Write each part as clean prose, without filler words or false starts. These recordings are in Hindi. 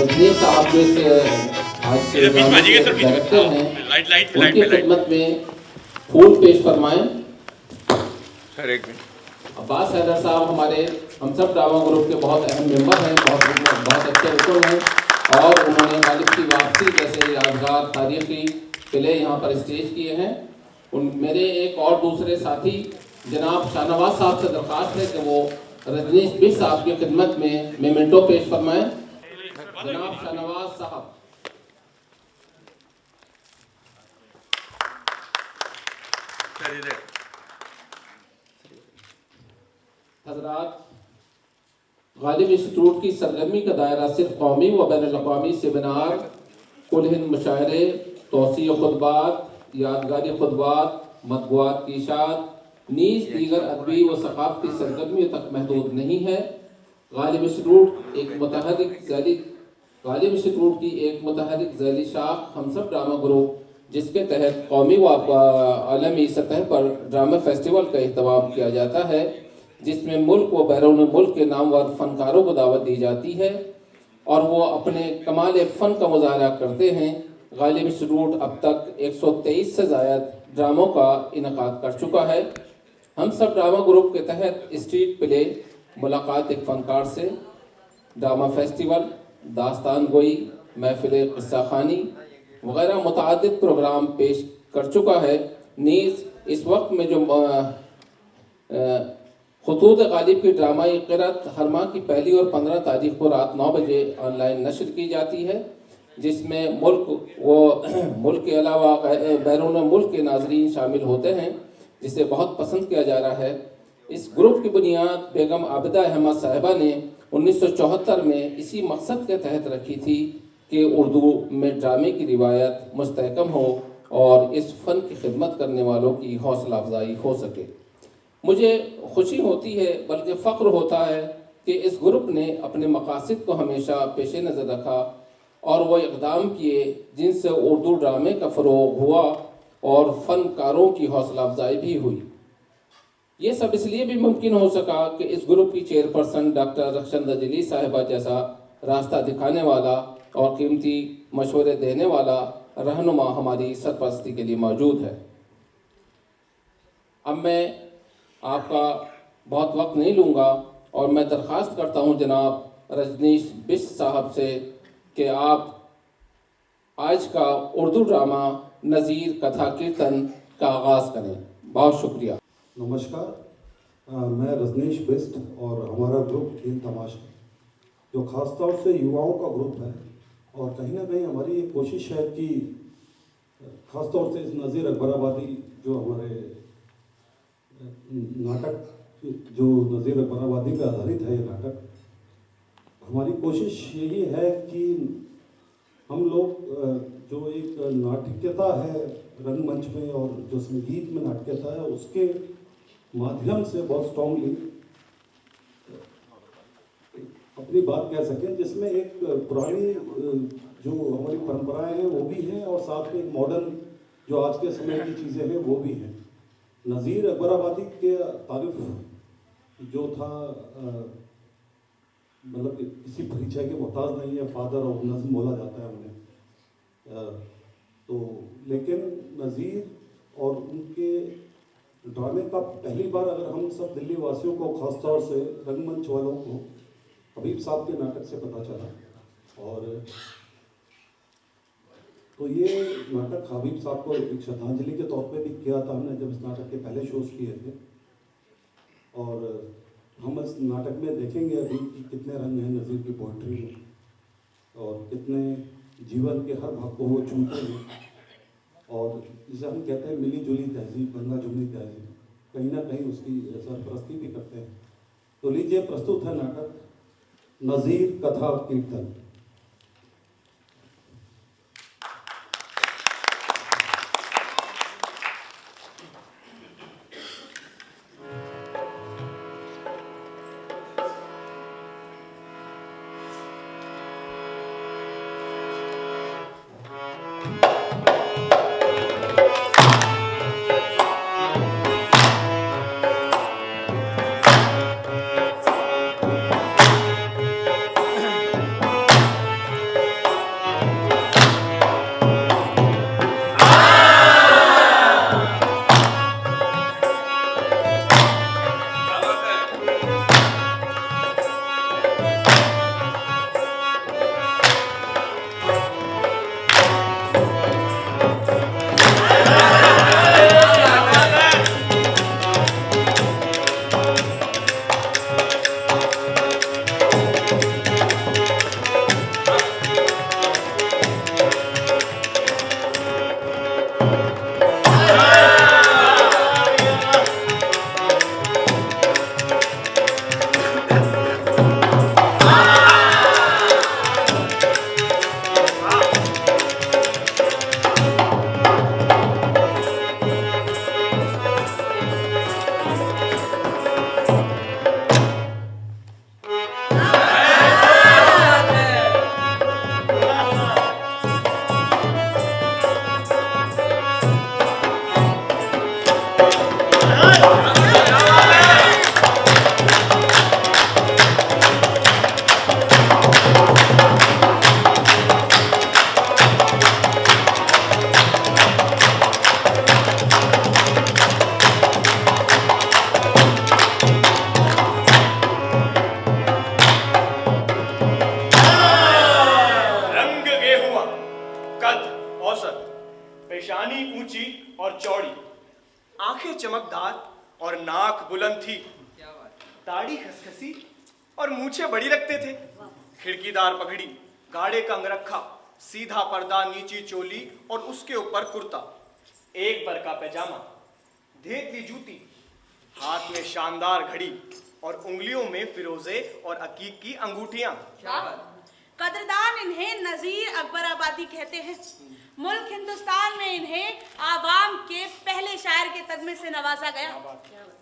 रजनी साहब जो आज के डायरेक्टर हैं, उनकी खिदमत में फूल पेश फरमाएं। सर एक मिनट। अब्बास हैदर साहब हमारे हम सब ड्रामा ग्रुप के बहुत अहम मेंबर हैं, बहुत अच्छे रुकन हैं और उन्होंने गालिब की वापसी जैसे यादगार तारीखी किले यहाँ पर स्टेज किए हैं। मेरे एक और दूसरे साथी जनाब शाहनवाज साहब से दरख्वास्त है कि वो रजनीश बिश साहब की खिदमत में मेमेंटो पेश फरमाएं। जनाब शाहनवाज साहब। हजरात, गालिब इंस्टीट्यूट की सरगर्मी का दायरा सिर्फ कौमी व बैनुल अक़वामी सेमिनार, कुल हिंद मुशायरे, तौसीय खुतबात, यादगारी खुतबात, मतबूआत की इशाअत नीज़ दीगर अदबी व सक़ाफ़ती सरगर्मियों तक महदूद नहीं है। गालिब इंस्टीट्यूट की एक मुतहरिक ज़ैली शाख हम सब ड्रामा ग्रुप, जिसके तहत कौमी व आलमी सतह पर ड्रामा फेस्टिवल का एहतमाम किया जाता है, जिसमें मुल्क व बैरून मुल्क के नामवर फ़नकारों को दावत दी जाती है और वो अपने कमाल फ़न का मुज़ाहरा करते हैं। गालिब इंस्टीट्यूट अब तक 123 से ज़ायद ड्रामों का इनकाद कर चुका है। हम सब ड्रामा ग्रुप के तहत स्ट्रीट प्ले, मुलाकात एक फ़नकार से, ड्रामा फेस्टिवल, दास्तान गोई, महफिल क़िस्सा ख़ानी वगैरह मुतअद्दिद प्रोग्राम पेश कर चुका है। नीज़ इस वक्त में जो खुतूत गालिब की ड्रामाई क़िरात हर माह की पहली और 15 तारीख को रात 9 बजे ऑनलाइन नशर की जाती है, जिसमें मुल्क के अलावा बैरून मुल्क के नाज़रीन शामिल होते हैं, जिसे बहुत पसंद किया जा रहा है। इस ग्रुप की बुनियाद बेगम आबिदा अहमद साहिबा ने 1974 में इसी मकसद के तहत रखी थी कि उर्दू में ड्रामे की रिवायत मुस्तहकम हो और इस फ़न की खिदमत करने वालों की हौसला अफजाई हो सके। मुझे खुशी होती है, बल्कि फ़ख्र होता है कि इस ग्रुप ने अपने मकासद को हमेशा पेश नज़र रखा और वो इक़दाम किए जिनसे उर्दू ड्रामे का फ़रोग़ हुआ और फ़नकारों की हौसला अफजाई भी हुई। ये सब इसलिए भी मुमकिन हो सका कि इस ग्रुप की चेयरपर्सन डॉक्टर रक्षंदा जली साहिबा जैसा रास्ता दिखाने वाला और कीमती मशवरे देने वाला रहनुमा हमारी सरपरस्ती के लिए मौजूद है। अब मैं आपका बहुत वक्त नहीं लूँगा और मैं दरख्वास्त करता हूँ जनाब रजनीश बिश साहब से कि आप आज का उर्दू ड्रामा नज़ीर कथा कीर्तन का आगाज़ करें। बहुत शुक्रिया। नमस्कार, मैं रजनीश बिस्ट और हमारा ग्रुप खेल तमाशा, जो ख़ास तौर से युवाओं का ग्रुप है, और कहीं ना कहीं हमारी ये कोशिश है कि ख़ास तौर से इस नज़ीर अकबराबादी जो हमारे नाटक जो नज़ीर अकबराबादी पे आधारित है, ये नाटक, हमारी कोशिश यही है कि हम लोग जो एक नाटकीयता है रंगमंच में और जो संगीत में नाटकीयता है, उसके माध्यम से बहुत स्ट्रांगली अपनी बात कह सकें, जिसमें एक पुरानी जो हमारी परंपराएं हैं वो भी हैं और साथ में एक मॉडर्न जो आज के समय की चीज़ें हैं वो भी हैं। नज़ीर अकबराबादी के तारीफ जो था, मतलब किसी परिचय के मोहताज नहीं है, फादर ऑफ नज़्म बोला जाता है उन्हें। तो लेकिन नज़ीर और उनके ड्रामे का पहली बार अगर हम सब दिल्ली वासियों को, ख़ास तौर से रंगमंच वालों को, हबीब साहब के नाटक से पता चला। और तो ये नाटक हबीब साहब को एक श्रद्धांजलि के तौर पे भी किया था हमने जब इस नाटक के पहले शोज किए थे। और हम इस नाटक में देखेंगे अभी कि कितने रंग हैं नज़ीर की पोइट्री में और कितने जीवन के हर भाग को वो छूते हैं, और जिसे हम कहते हैं मिली जुली तहजीब, गंगा जुमली तहजीब, कहीं ना कहीं उसकी सरपरस्ती भी करते हैं। तो लीजिए, प्रस्तुत है नाटक नज़ीर कथा कीर्तन। ऊंची और चौड़ी, आंखें चमकदार और नाक बुलंद थी, दाढ़ी खसखसी और मूछें बड़ी रखते थे, खिड़कीदार पगड़ी, गाढ़े का अंगरखा, सीधा पर्दा, नीची चोली और उसके ऊपर कुर्ता, एक बर का पैजामा, धेतली जूती, हाथ में शानदार घड़ी और उंगलियों में फिरोजे और अकीक की अंगूठियां। कदरदान इन्हें नजीर अकबराबादी कहते हैं। मुल्क हिंदुस्तान में इन्हें आवाम के पहले शायर के तगमे से नवाजा गया।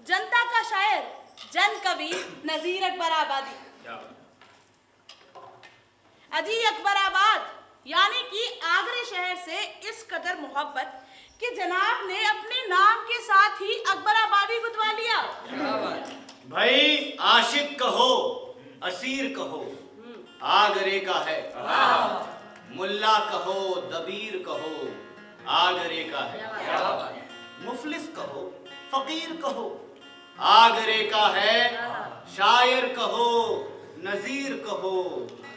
जनता का शायर, जन कवि नजीर अकबराबादी। अजी अकबराबाद यानी कि आगरे शहर से इस कदर मोहब्बत कि जनाब ने अपने नाम के साथ ही अकबराबादी गुदवा लिया। भाई आशिक कहो, असीर कहो, आगरे का है। मुल्ला कहो, दबीर कहो, आगरे का है। मुफलिस कहो, फकीर कहो, आगरे का है। शायर कहो, नजीर कहो,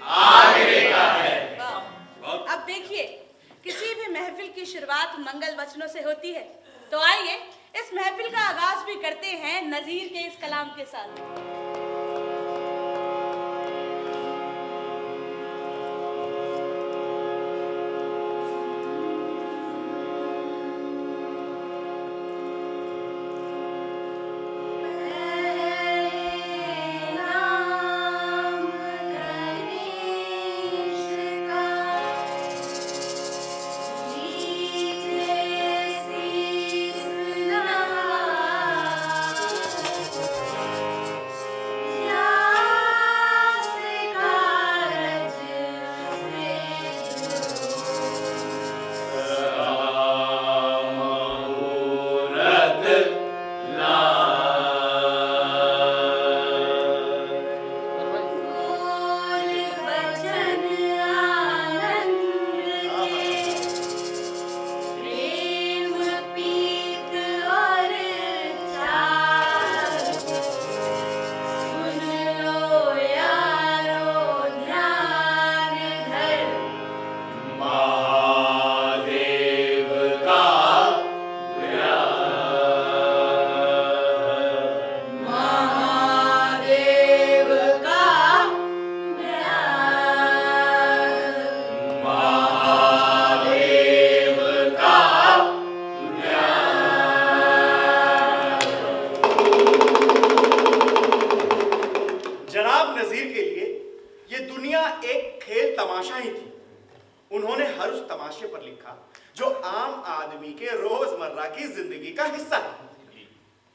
आगरे का है। अब देखिए, किसी भी महफिल की शुरुआत मंगल वचनों से होती है, तो आइए इस महफिल का आगाज भी करते हैं नजीर के इस कलाम के साथ।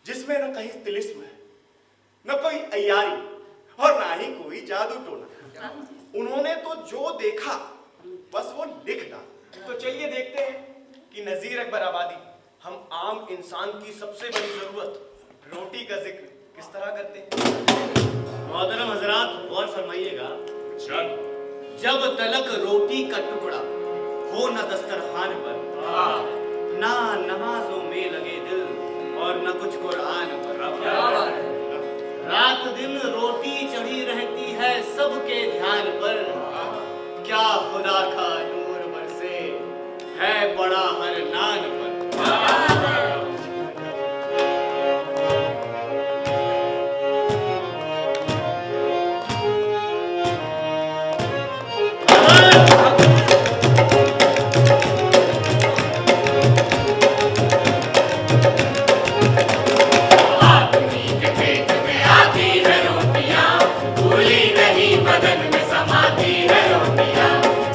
जिसमें न कहीं तिलिस्म है, न कोई अय्यारी और ना ही कोई जादू टोना। उन्होंने तो जो देखा बस वो लिख डाला। तो चलिए देखते हैं कि नजीर अकबराबादी हम आम इंसान की सबसे बड़ी जरूरत रोटी का जिक्र किस तरह करते हैं। मोहतरम हजरात गौर फरमाइएगा, जब तलक रोटी का टुकड़ा हो न दस्तरखान पर, ना नमाजों में लगे दिल और न कुछ कुरान पर, रात दिन रोटी चढ़ी रहती है सबके ध्यान पर। क्या खुदा का नूर बरसे है बड़ा हर नान पर।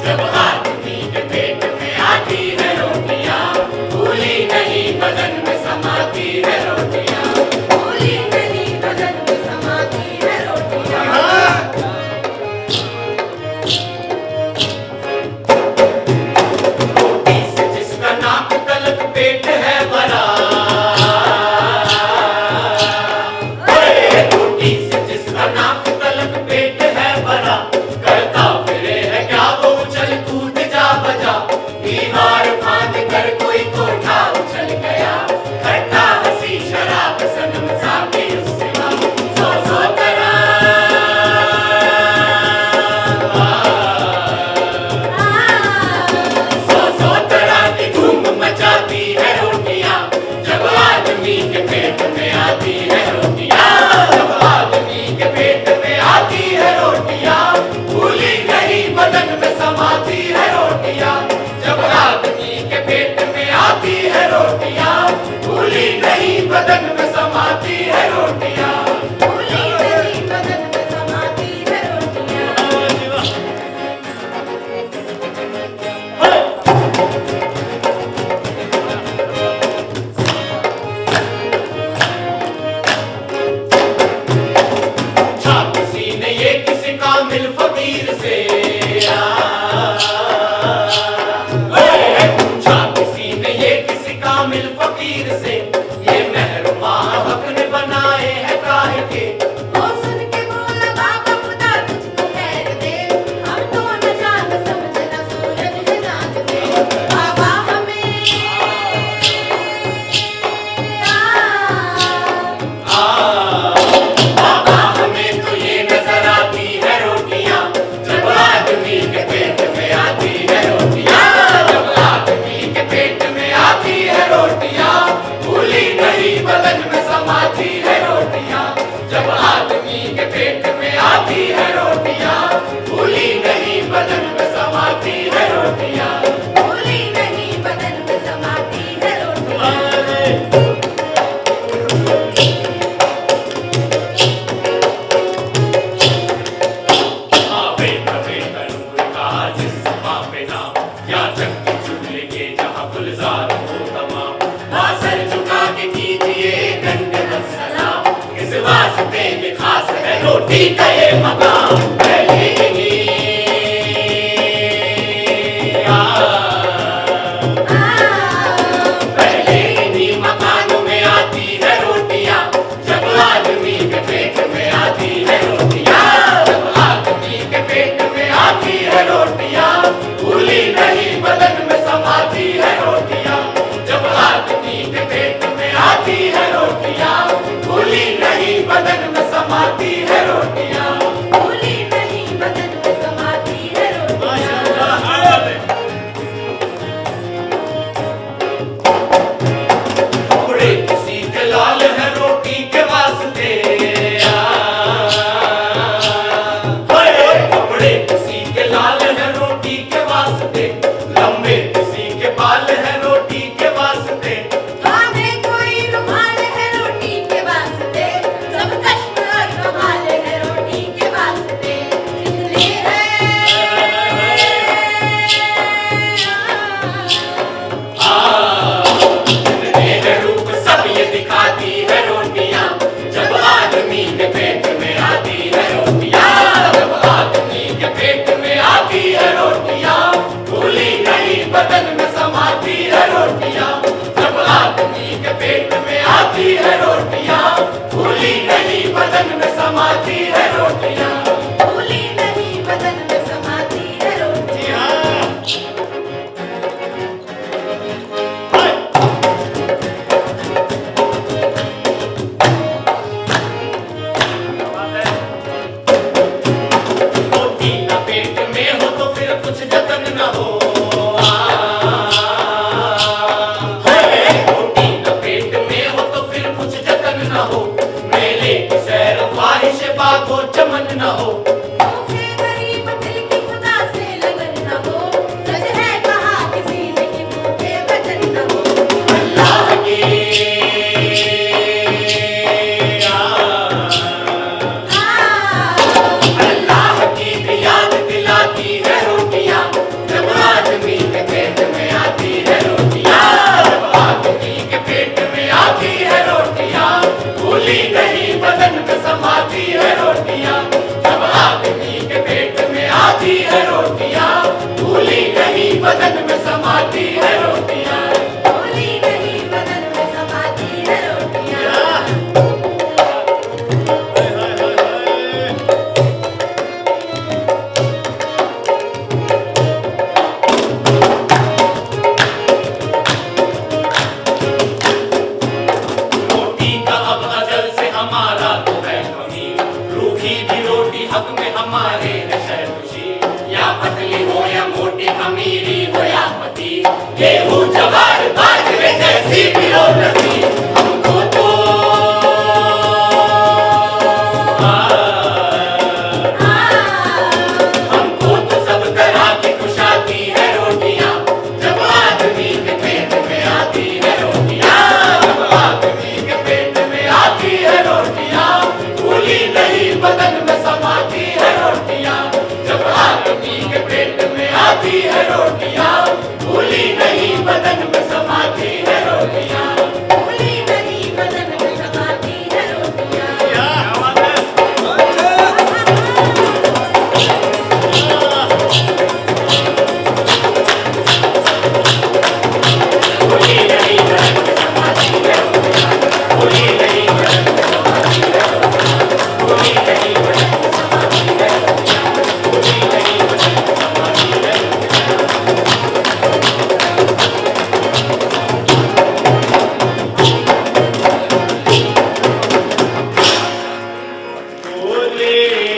जब आदमी के पेट में आती है रोटियां, रोटी का ये मकाम पहले ही पहले इन्हीं मकानों में आती है रोटियां, जब आदमी के पेट में आती है रोटियां, जब आदमी के पेट में आती है रोटियां, भूली नहीं बदन में समाती है रोटियां, जब आदमी के पेट में आती है रोटियां, भूली नहीं बदन में समाती है रोटियां, भूली नहीं बदन में समाती है रोटियां। कपड़े किसी के लाल है रोटी के वास्ते, कपड़े किसी के लाल है रोटी के वास्ते, लंबे किसी के बाल है रोटी के वास्ते, कांधे कोई रुमाल है रोटी के वास्ते, सब कष्ट और कमाल है रोटी के वास्ते, कितने हैं रूप सब ये दिखाती है रोटियां, जब आदमी के पेट में आती है रोटियां, जब आदमी के पेट में आती है रोटियां, भूली नहीं बदन में समाती है रोटियां, जब आदमी के पेट में आती है रोटियां, भूली नहीं बदन में समाती है रोटियां, भूली नहीं बदन में समाती है रोटियां। रोटी न पेट में हो तो फिर कुछ जतन न हो, रोटी न पेट में हो तो फिर कुछ जतन न हो, मेले की सैर ख्वाहिश बागो चमन न हो, भूखे गरीब दिल की खुदा से लगन न हो, सच है कहा किसी ने कि भूखे वचन न हो, अल्लाह की अल्लाह की भी याद दिलाती है रोटियां, जब आदमी के पेट में आती है रोटियां, जब आदमी के पेट में आती है रोटियां, भूली नहीं बदन में समाती है रोटियां, जब आदमी के पेट में आती है रोटियां, भूली नहीं बदन में समाती है रोटियां, भूली नहीं बदन में समाती है रोटियां। रोटी का अब अजल से हमारा तो है कमी, रूखी भी रोटी हक में हमारे है शहदोशी, या पतली हो या मोटी अमीरी हो या पति, गेहूं जवार बाजरे जैसी भी हो नसी, हमको तो हमको तो सब तरह की खुशाती है रोटियां, जब आदमी के पेट में आती है रोटियां, जब आदमी के पेट में आती है रोटियां, भूली नहीं बदन में समाती है रोटियां, जब आदमी के पेट में आती है रोटियां, भूली नहीं बदन में समाती है रोटियां, भूली नहीं बदन में समाती है रोटियां। भूली नहीं बदन में समाती है रोटियां, भूली नहीं बदन में समाती है रोटियां, भूली नहीं बदन में समाती है रोटियां, भूली नहीं बदन में समाती है भूली नहीं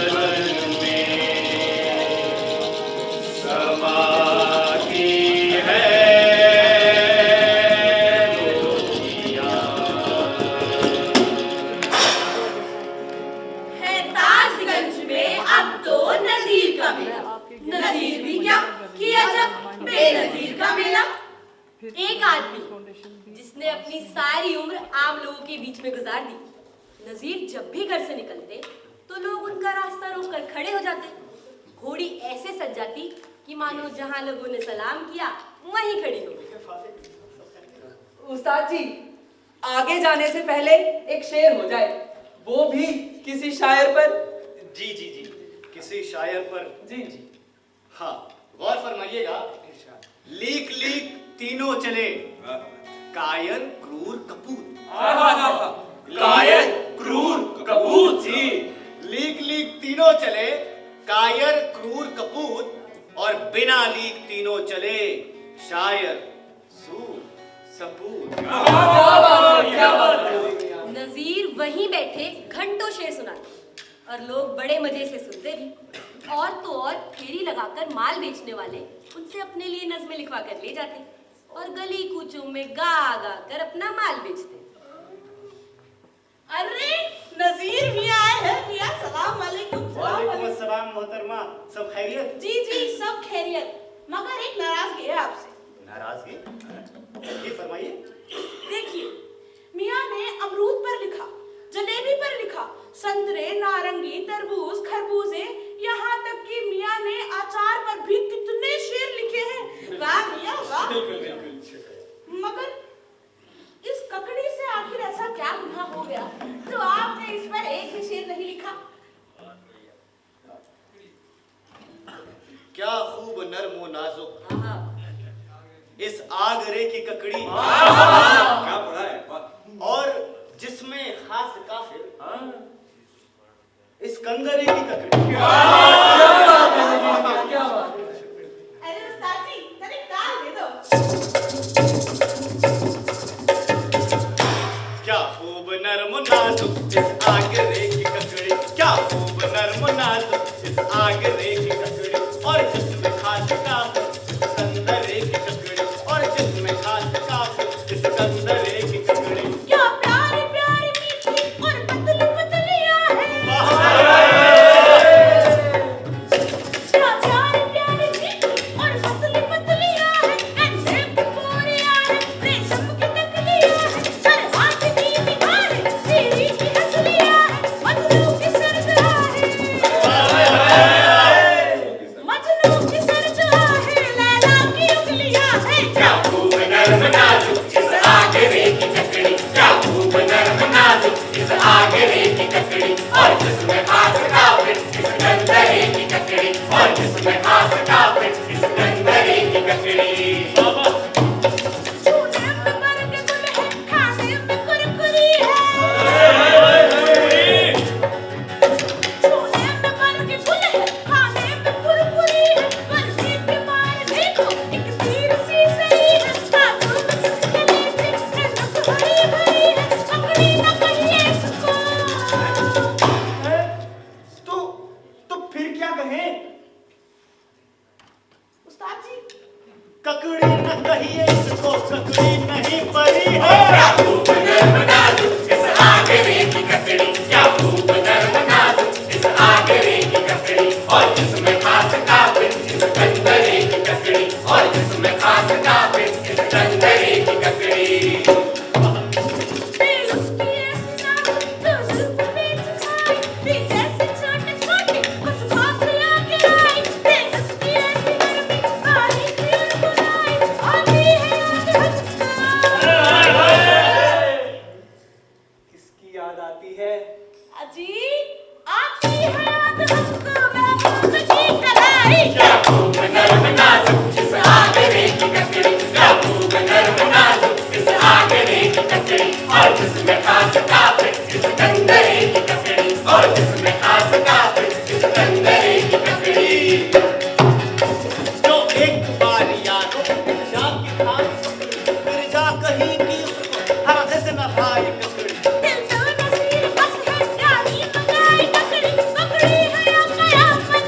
बदन में समाती है है ताजगंज में अब तो नजीर का मेला, नजीर भी क्या किया जब बेनजीर का मेला। एक आदमी जिसने अपनी सारी उम्र आम लोगों के बीच में गुजार दी, नजीर जब भी घर से निकलते तो लोग उनका रास्ता रोककर खड़े हो जाते। घोड़ी ऐसे सज जाती कि मानो जहां लोगों ने सलाम किया वहीं खड़ी हो गई। उस्ताद जी, आगे जाने से पहले एक शेर हो जाए, वो भी किसी शायर पर। जी जी जी, किसी शायर पर। जी जी। हाँ, गौर फरमाइएगा। लीक लीक तीनों चले, कायर क्रूर कपूत। कायर क्रूर कपूत। जी, लीक लीक तीनों चले, कायर क्रूर कपूत, और बिना लीक तीनों चले, शायर सूर सपूत। नजीर वहीं बैठे घंटों शेर सुनाते और लोग बड़े मजे से सुनते भी। और तो और फेरी लगाकर माल बेचने वाले उनसे अपने लिए नज़्में लिखवा कर ले जाते और गली कूचों में गा गा कर अपना माल बेचते। अरे नजीर मियाँ आए हैं। मियाँ सलाम वालेकुम। वालेकुम अस्सलाम मोहतरमा, सब खैरियत? जी जी सब खैरियत, मगर एक नाराजगी है आपसे। नाराजगी? ये फरमाइए। देखिए, मियाँ ने अमरूद पर लिखा, जलेबी पर लिखा, संतरे, नारंगी, तरबूज, खरबूजे, यहाँ तक कि मियाँ ने अचार पर भी कितने शेर लिखे हैं। वाह मियाँ वाह। मगर इस ककड़ी से आखिर ऐसा क्या गुनाह हो गया जो आपने इस पर एक भी शेर नहीं लिखा? क्या खूब नर्म व नाजुक इस आगरे की ककड़ी, क्या पढ़ा है? और जिसमें खास काफिर इस कंगरे की ककड़ी। अरे उस्ताद जी, तनिक दाल दे दो। क्या खूब नर्म नाजुक इस आगरे की ककड़ी, क्या खूब नर्म नाजुक इस आगरे की ककड़ी, और जिसमें खास काफिर इस कंगरे की ककड़ी, और जिसमें खास काफिर इस कंगरे की ककड़ी। क्या प्यारी प्यारी मीठी और पतली पतलियाँ हैं। क्या प्यारी प्यारी मीठी और पतली पतलियाँ हैं, कंधे पे बोरियाँ हैं, रेशम की टकलियाँ हैं, सर हाथ की निगाहें, सीढ़ी की हंसलियाँ हैं, मजनू की सरगराहें, मजनू की सरगराहें, लैला की उंगलियाँ हैं। क्या खूब नर्म नाजुक इस आगरे की ककड़ी, क्या खूब नर्म नाजुक इस आगरे की ककड़ी, और जिसमें खास काफिर इस कंगरे की ककड़ी, और जिसमें खास काफिर इस कंगरे की ककड़ी। छूने में बरके गुल है, खाने में कुरकुरी है। छूने में बरके गुल है, खाने में कुरकुरी है, वर्दी के मार देखो एक तीर सी सही है, हाथों में चुटकुले थे, ननक भरी भरी है, पकड़ी न कहिए इसको। तो फिर क्या कहें? उस्ताद जी, ककड़ी न कहिए इसको, ककड़ी नहीं परी है। क्या खूब नर्म नाजुक इस आगरे की ककड़ी, क्या खूब नर्म नाजुक इस आगरे की ककड़ी, और जिसमें खास काफिर इस कंगरे की ककड़ी, और जिसमें खास काफिर इस कंगरे की ककड़ी। दिल उसकी ऐसी नाजुक, तो जुल्फ बेच खाए, दिल जैसे छोटे छोटे, बस पास आके आए, दिल उसकी ऐसी नरमी, बारीक दिल बुलाए, आती है याद हंसकर। किसकी याद आती है? अजी, आती है याद हंसकर, महबूब की कलाई। क्या खूब नर्म नाजुक इस आगरे की ककड़ी, क्या खूब नर्म नाजुक इस आगरे की ककड़ी, और जिसमें खास काफिर इस कंगरे की ककड़ी, और जिसमें खास काफिर इस कंगरे की ककड़ी। जो एक बार यारो जा की खान पकड़ी, फिर जा कहीं की उसको हर से न भाई ककड़ी। दिल तो नसीर बस है, प्यारी मंगाई ककड़ी, ककड़ी है या कयामत।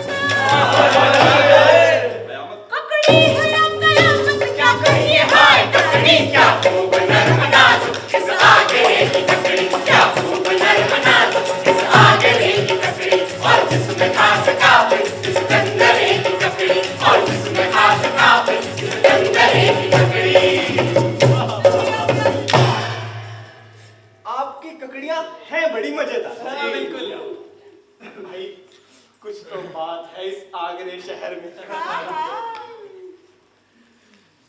ककड़ी है या कयामत, क्या कहिए हाय ककड़ी। क्या खूब नर्म नाजुक इस आगरे की ककड़ी, क्या खूब नर्म नाजुक इस आगरे की ककड़ी, और जिसमें खास काफिर इस कंगरे की ककड़ी, और जिसमें खास काफिर इस कंगरे की ककड़ी। आपकी ककड़ियां हैं बड़ी मजेदार। बिल्कुल भाई, कुछ तो बात है इस आगरे शहर में।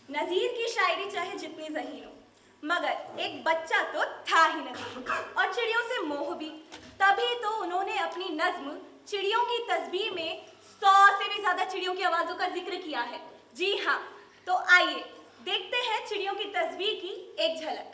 नजीर की शायरी चाहे जितनी ज़हीन हो, मगर एक बच्चा तो था ही नहीं और चिड़ियों से मोह भी। तभी तो उन्होंने अपनी नज्म चिड़ियों की तस्बीह में 100 से भी ज्यादा चिड़ियों की आवाजों का जिक्र किया है। जी हाँ, तो आइए देखते हैं चिड़ियों की तस्बीह की एक झलक।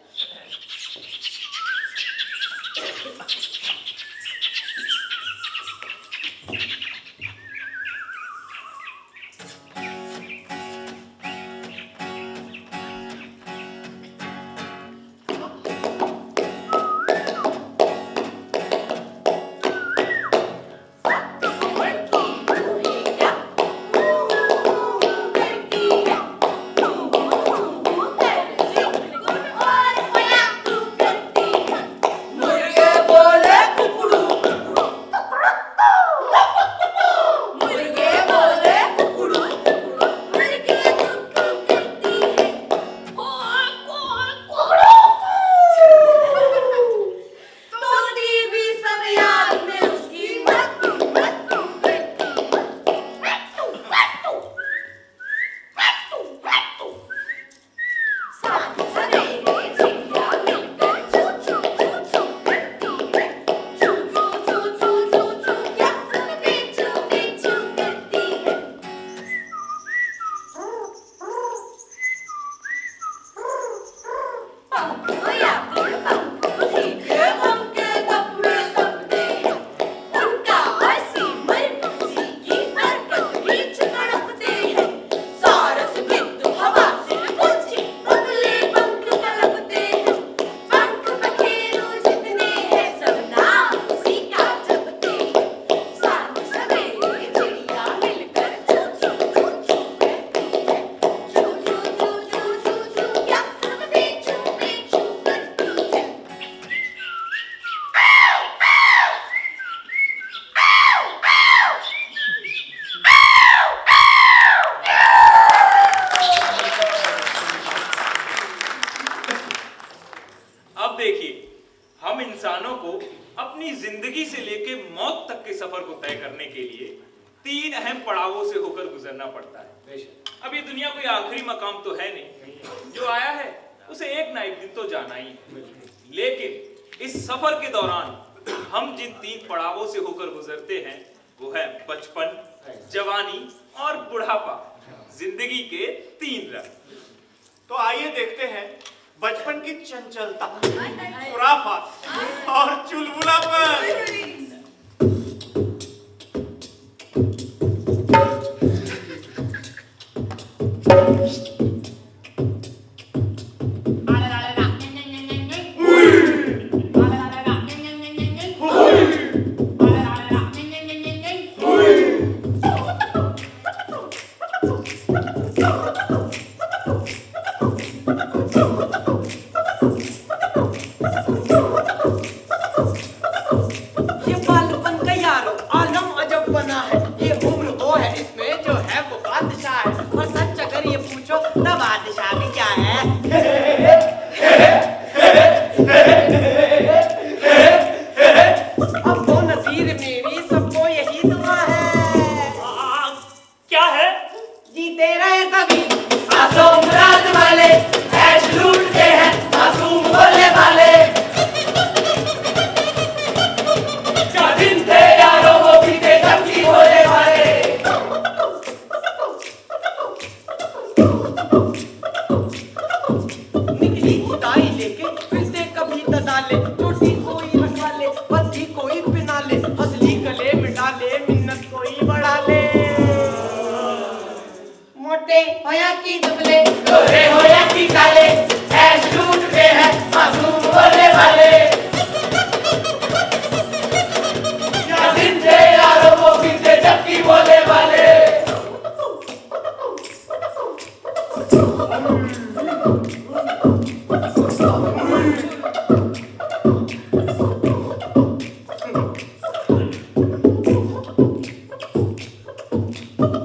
अब ये दुनिया कोई आखिरी मकाम तो है नहीं, जो आया है उसे एक ना एक दिन तो जाना ही है। लेकिन इस सफर के दौरान हम जिन 3 पड़ावों से होकर गुजरते हैं वो है बचपन, जवानी और बुढ़ापा, जिंदगी के 3 रंग। तो आइए देखते हैं बचपन की चंचलता, खुराफात और चुलबुलापन।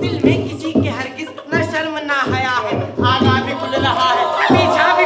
दिल में किसी के हरगिज न शर्म ना हया है, आगा भी खुल रहा है, पीछा भी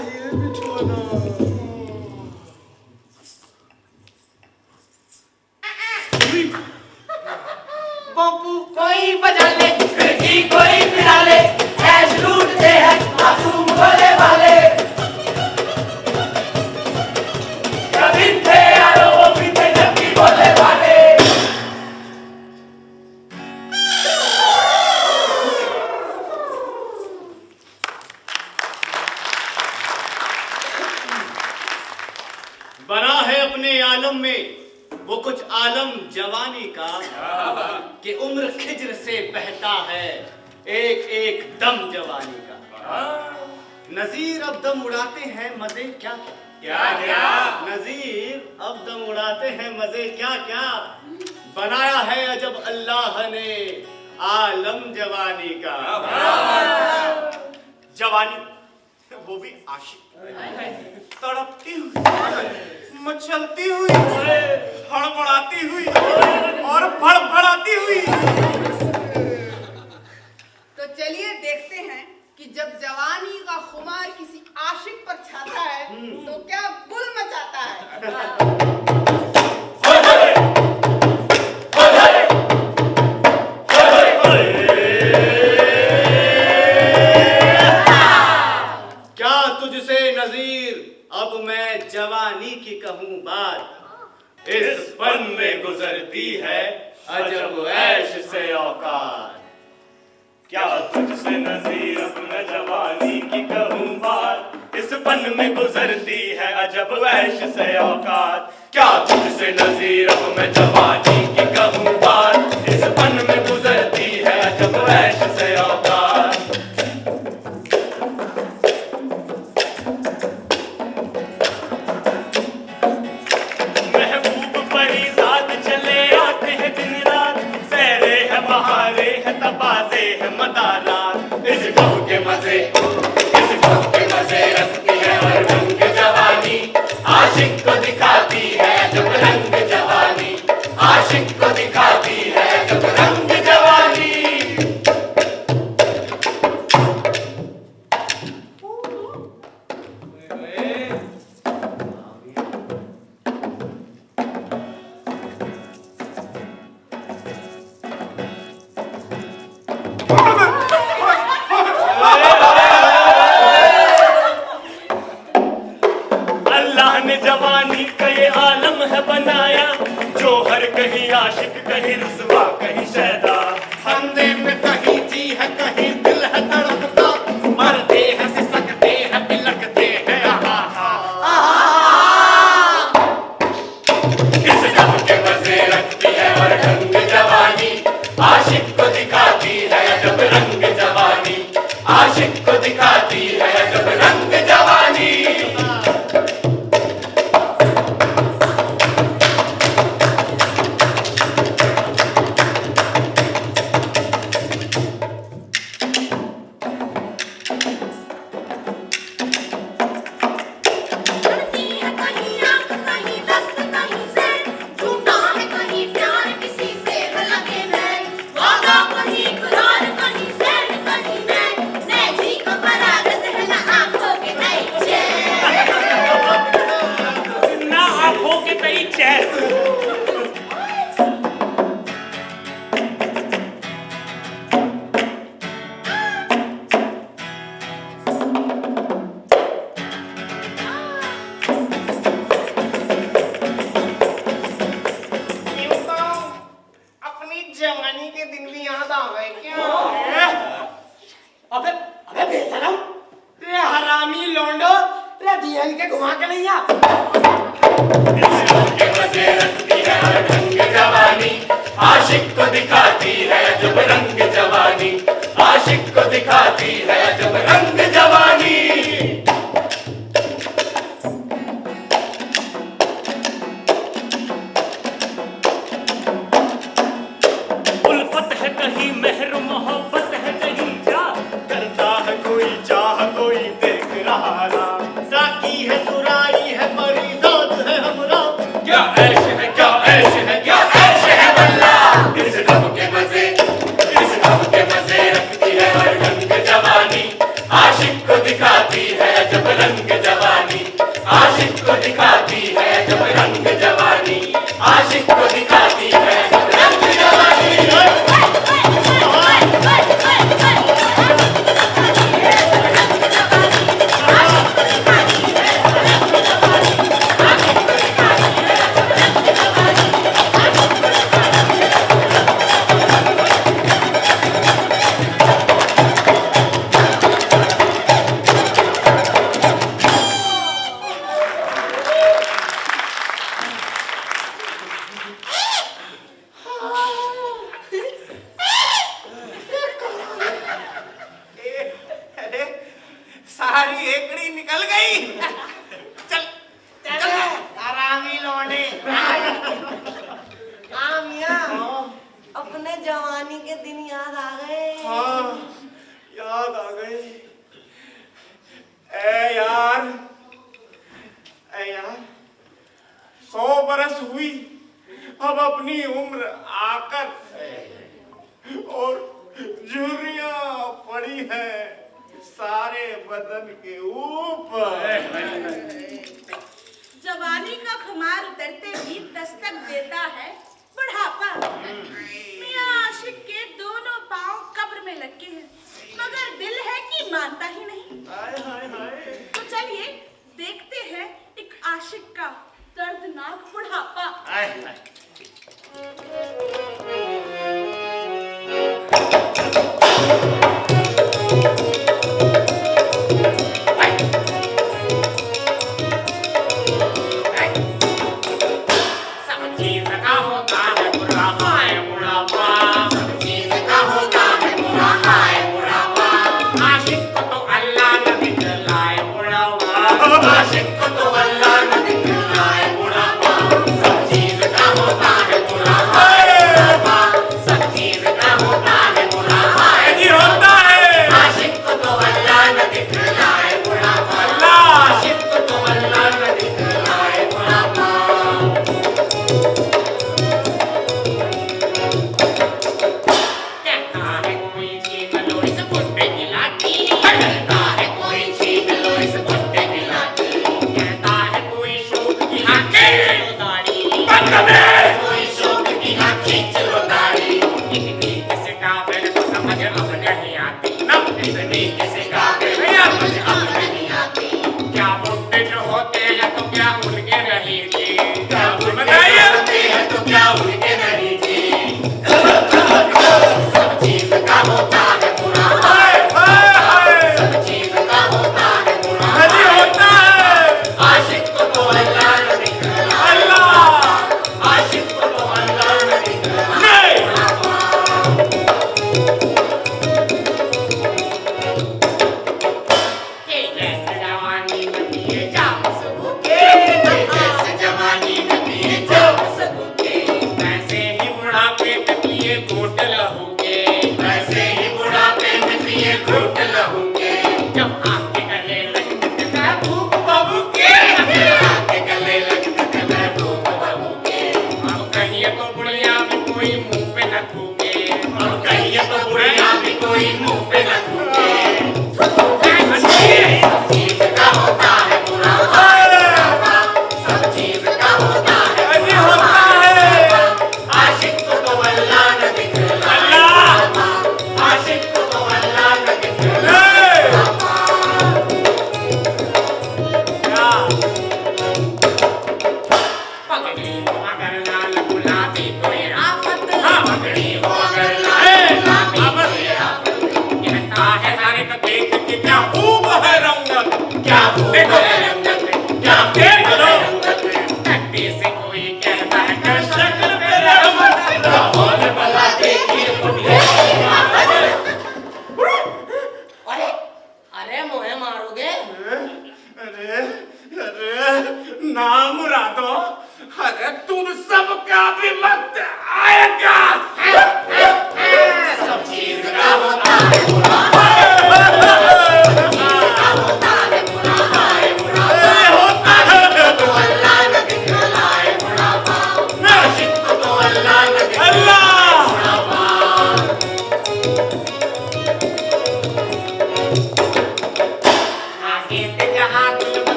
ये बिछोना। बापू कोई बजा ले, खिड़की कोई पिला ले, ऐश लूटते हैं मासूम भोले वाले। कभी थे यारो वो भी थे जबकि भोले वाले। बना है अपने आलम में वो कुछ आलम जवानी का, कि उम्र खिज्र से बहता है एक एक दम जवानी का। नजीर अब दम उड़ाते हैं मजे क्या क्या क्या, नजीर अब दम उड़ाते हैं मजे क्या क्या। बनाया है अजब अल्लाह ने आलम जवानी का। जवानी वो भी आशिक, तड़पती हुई, मचलती हुई, हड़बड़ाती हुई और फड़फड़ाती हुई। तो चलिए देखते हैं कि जब जवानी का खुमार किसी आशिक पर छाता है तो क्या गुल मचाता है। क्या तुझसे नजीर अब मैं जवानी की कहूँ बात, इस पन में गुजरती है अजब ऐश से औकात। क्या तुझसे नजीर अब मैं जवानी की कहूँ बात, इस पन में गुजरती है अजब ऐश से औकात। क्या तुझसे नजीर अब मैं जवानी की कहूँ बात, इस पन में गुजरती है अजब ऐश से औकात। महबूब फरीदाद चले आते हैं दिन रात, सहरे है बहारे है तबाजे है मदारात। इस गम के मजे, इस गम के मजे रखती है और रंग जवानी, आशिक को दिखाती है जब रंग जवानी, आशिक को दिखाती है जब रंग जवानी। अल्लाह ने जवानी का ये आलम है बनाया, जो हर कहीं आशिक कहीं रुसवा कहीं शैदा। फंदे में कहीं जी है कहीं दिल है तड़पता, मरते हैं सिसकते हैं बिलकते हैं इस गम के मजे रखती है और ढंग जवानी, आशिक को दिखाती है जब रंग जवानी, आशिक को दिखाती है जब रंग जवानी। ना आंखों के कई चेहरे अपनी जवानी के दिन भी याद आ गए क्या? अबे अबे बेशरम, रे हरामी लोंडो, रे दियन के घुमा के नहीं आ। के मजे रखती है और ढंग जवानी, आशिक को दिखाती है जब रंग जवानी, आशिक को दिखाती है जब रंग जवानी। उल्फत है कहीं मेहर मोहब्बत है कहीं चाह, करता है कोई चाह कोई देख रहा ना। साकी है सुराई है मरीदाद है हमरा, क्या ऐश है क्या ऐश है क्या ऐश है वल्ला। इस गम के मजे, इस गम के मजे रखती है और ढंग जवानी, आशिक को दिखाती है जब रंग बरस हुई, अब अपनी उम्र आकर और झुर्रियां पड़ी है सारे बदन के ऊपर। जवानी का खुमार उतरते ही दस्तक देता है बुढ़ापा। मियां आशिक के दोनों पांव कब्र में लटके हैं, मगर दिल है कि मानता ही नहीं। तो चलिए देखते हैं एक आशिक का दर्दनाक बुढ़ापा।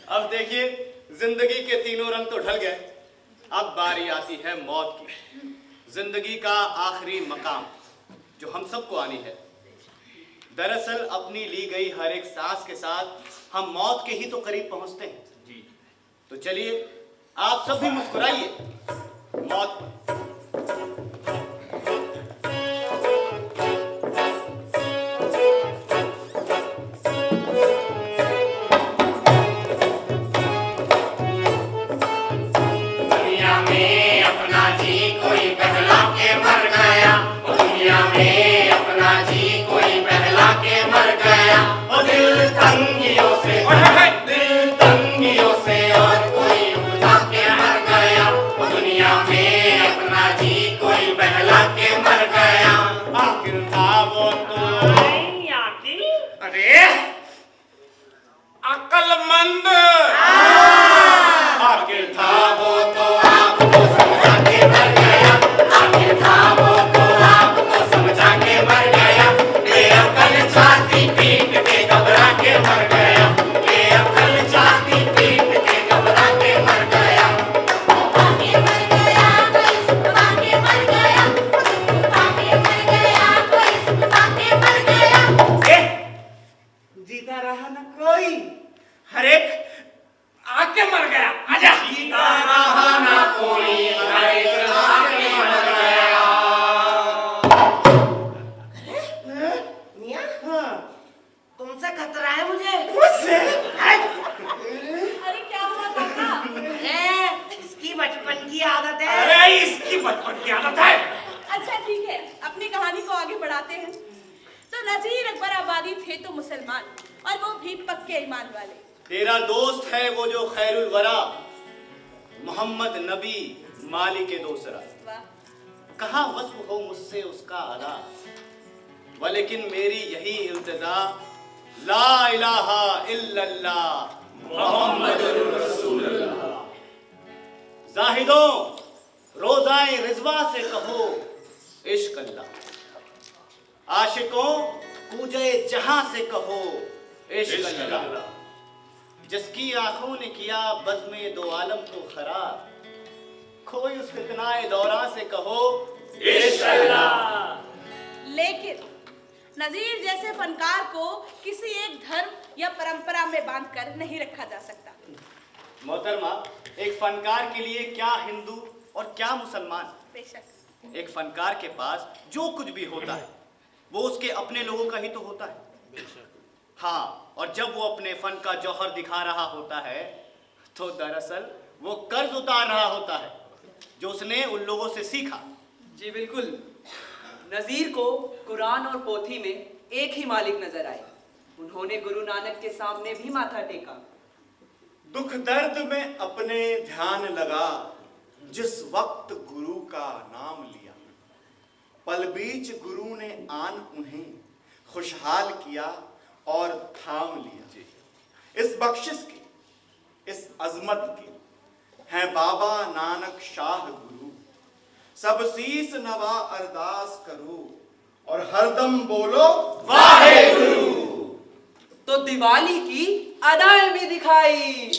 अब देखिए, जिंदगी के तीनों रंग तो ढल गए, अब बारी आती है मौत की। जिंदगी का आखिरी मकाम जो हम सबको आनी है, दरअसल अपनी ली गई हर एक सांस के साथ हम मौत के ही तो करीब पहुंचते हैं जी। तो चलिए आप सब भी मुस्कुराइए मौत पर। दुनिया में अपना जी कोई बहला के मर गया, दुनिया में अपना जी कोई बहला के मर गया। ओ दिल तंगियों से और कोई बुझा के मर गया, ओ दुनिया में अपना जी कोई बहला के मर गया। आखिर था वो तो अरे अक्लमंद, आखिर था वो तो आपको समझा के मर गया, आखिर था वो तो आपको समझा के मर गया। बेअक्ल छाती पीट के घबरा के मर गया, बेअक्ल छाती पीट के घबरा के मर गया। भागे मर गया कोई सुखा के मर गया, भागे मर गया कोई सुखा के मर गया। जीता रहा न कोई, हर एक आके मर गया। आजा। जीता रहा न कोई, हर एक आके मर गया। मियां, तुमसे खतरा है मुझे। मुझसे? अरे क्या हुआ काका? इसकी बचपन की आदत है। अरे इसकी बचपन की आदत है। अच्छा ठीक है, अपनी कहानी को आगे बढ़ाते हैं। तो नजीर अकबर आबादी थे तो मुसलमान, और वो भी पक्के ईमान वाले। तेरा दोस्त है वो जो खैरुल वरा, मोहम्मद नबी मालिक दोसरा। वाह। कहाँ वस्फ हो मुझसे उसका अदा, वलेकिन मेरी यही इल्तिजा, ला इलाहा इल्लल्लाह मुहम्मदुर रसूलुल्लाह। जाहिदों रोज़ाए रिजवा से कहो इश्क अल्लाह, आशिकों कूजे जहां से कहो इश्क अल्लाह। जिसकी आंखों ने किया बज़्मे दो आलम तो खराब, खोई उस फितनाए दौरान से कहो इश्क अल्लाह। लेकिन नजीर जैसे फनकार को किसी एक धर्म या परंपरा में बांधकर नहीं रखा जा सकता। मोहतरमा, एक फनकार के लिए क्या हिंदू और क्या मुसलमान। बेशक एक फनकार के पास जो कुछ भी होता है वो उसके अपने लोगों का ही तो होता है। हाँ, और जब वो अपने फन का जौहर दिखा रहा होता है तो दरअसल वो कर्ज उतार रहा होता है जो उसने उन लोगों से सीखा। जी बिल्कुल। नजीर को कुरान और पोथी में एक ही मालिक नजर आए। उन्होंने गुरु नानक के सामने भी माथा टेका। दुख दर्द में अपने ध्यान लगा, जिस वक्त गुरु का नाम लिया, पल बीच गुरु ने आन उन्हें खुशहाल किया और थाम लिया। इस बख्शिश की, इस अजमत की हैं बाबा नानक शाह गुरु। सब शीस नवा अरदास करो और हरदम बोलो वाहे गुरु। तो दिवाली की अदाएं भी दिखाई।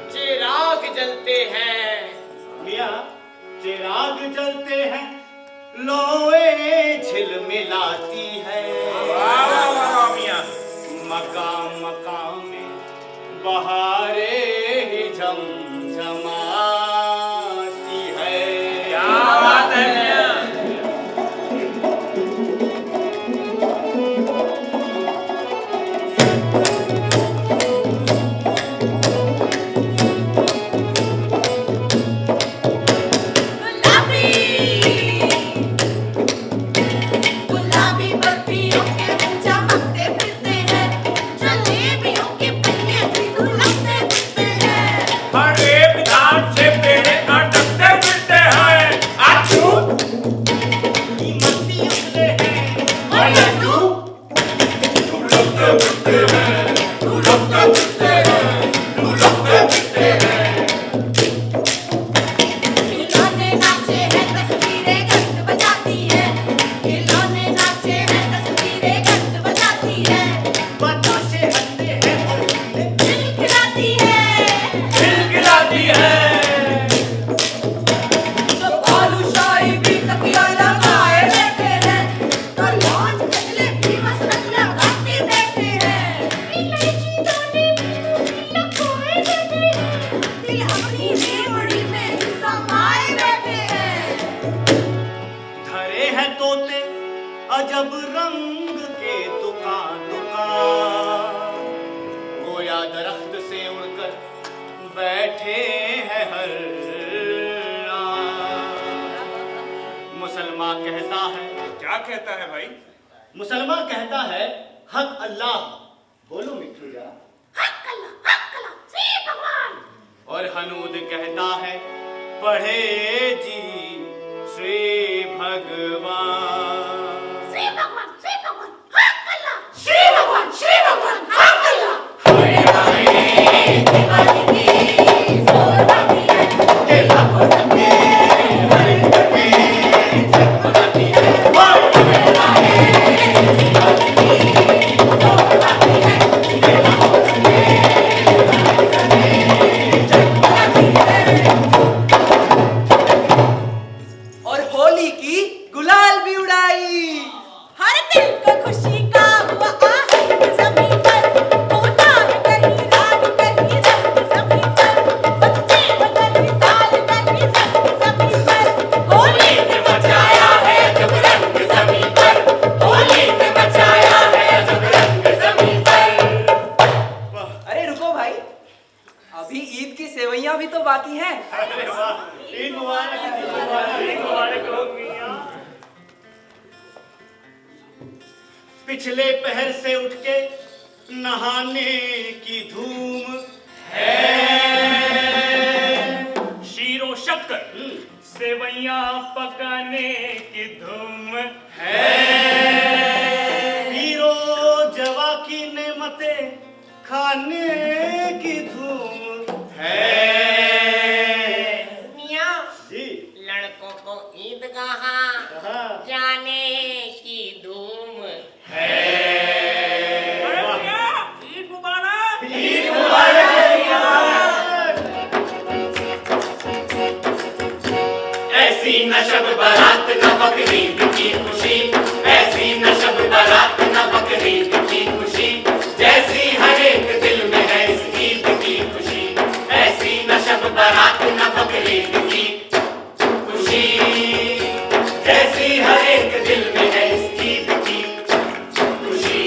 जी खिलौने नाचे हैं तस्वीरें गंद बजाती है, खिलौने नाचे हैं तस्वीरें गंद बजाती है, बताशे हंसते हैं और खिलखिलाती है। खिलखिलाती है। तो बालूशाही भी तकिया लगाए बैठे हैं, तो लॉन्च गजले भी मसरत लगाते बैठे हैं, इलायची दाने भी लगाए बैठे हैं, दिल अपनी रेवड़ी में समाए बैठे हैं। धरे हैं तोते अजब रंग के दुकान गोया दरख्त से उड़कर बैठे हैं हर मुसलमान कहता है, क्या कहता है भाई? मुसलमान कहता है हक अल्लाह, बोलो मिठू जा, हक अल्लाह, श्री भगवान। और हनूद कहता है पढ़े जी श्री भगवान। श्री भगवान, हक अल्लाह, श्री भगवान, हक अल्लाह। दिवाली की सोहराती है, के लाखों रंगे हर घर में जगमगाती है। दिवाली की सोहराती है, के लाखों रंगे हर घर में जगमगाती है। और होली की गुलाल भी उड़ाई। हर दिल को खुशी का हुआ आहट ज़मीं पर, होता है कहीं राग कहीं रंग ज़मीं पर, बच्चे बदली ताल कहीं संग ज़मीं पर, होली ने मचाया है जब रंग ज़मीं पर, होली ने मचाया है जब रंग ज़मीं पर। अरे रुको भाई, अभी ईद की सेवइयां भी तो बाकी हैं। अरे वाह, ईद मुबारक, ईद मुबारक हो मियां। पिछले पहर से उठ के नहाने की धूम है, शीरो शक्कर सेवैयां पकाने की धूम है हीरो जवा की नेमतें खाने की धूम है। मियाँ जी लड़कों को ईदगाह हाँ। जाने की धूम ईद मुबारक। ईद मुबारक। ऐसी न शब बारात न बकरीद की खुशी, ऐसी न शब बारात न बकरीद की खुशी, जैसी हर एक दिल में है इस ईद की खुशी, ऐसी न शब बारात न बकरीद की खुशी, जैसी हर एक दिल में है इस ईद की खुशी।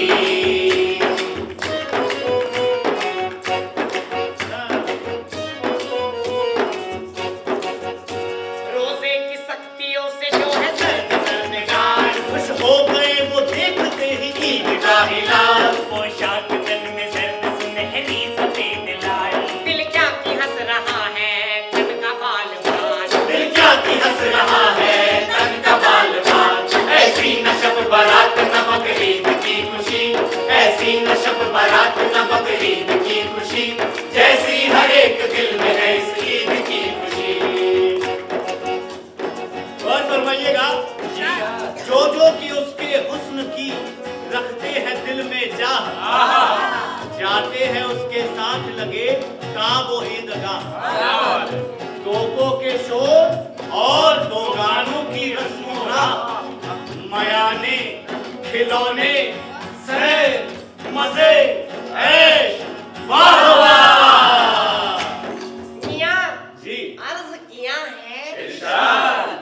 रोजे की शक्तियों से जो है सर्द सर्दगार, खुश हो गए वो देखते ही ईद का हिलाल, पोशाक तन में सर्द सुनहरी सफेद लाल, दिल क्या की हंस रहा है तन का बाल बाल, दिल क्या की हंस रहा है तन का बाल बाल, ऐसी न शब बारात न बकरीद की खुशी, ऐसी न शब बारात न बकरीद की खुशी, जैसी हर एक दिल में है इस ईद की खुशी। और फरमाइएगा जो कि उसके हुस्न की रखते हैं दिल में चाह, जाते हैं उसके साथ लगे काबो ईदगाह, तोपों के शोर और दो गानों की रस्मों राह, मयाने खिलौने सैर मजे ऐश वाह वाह। मियाँ जी अर्ज किया है इरशाद।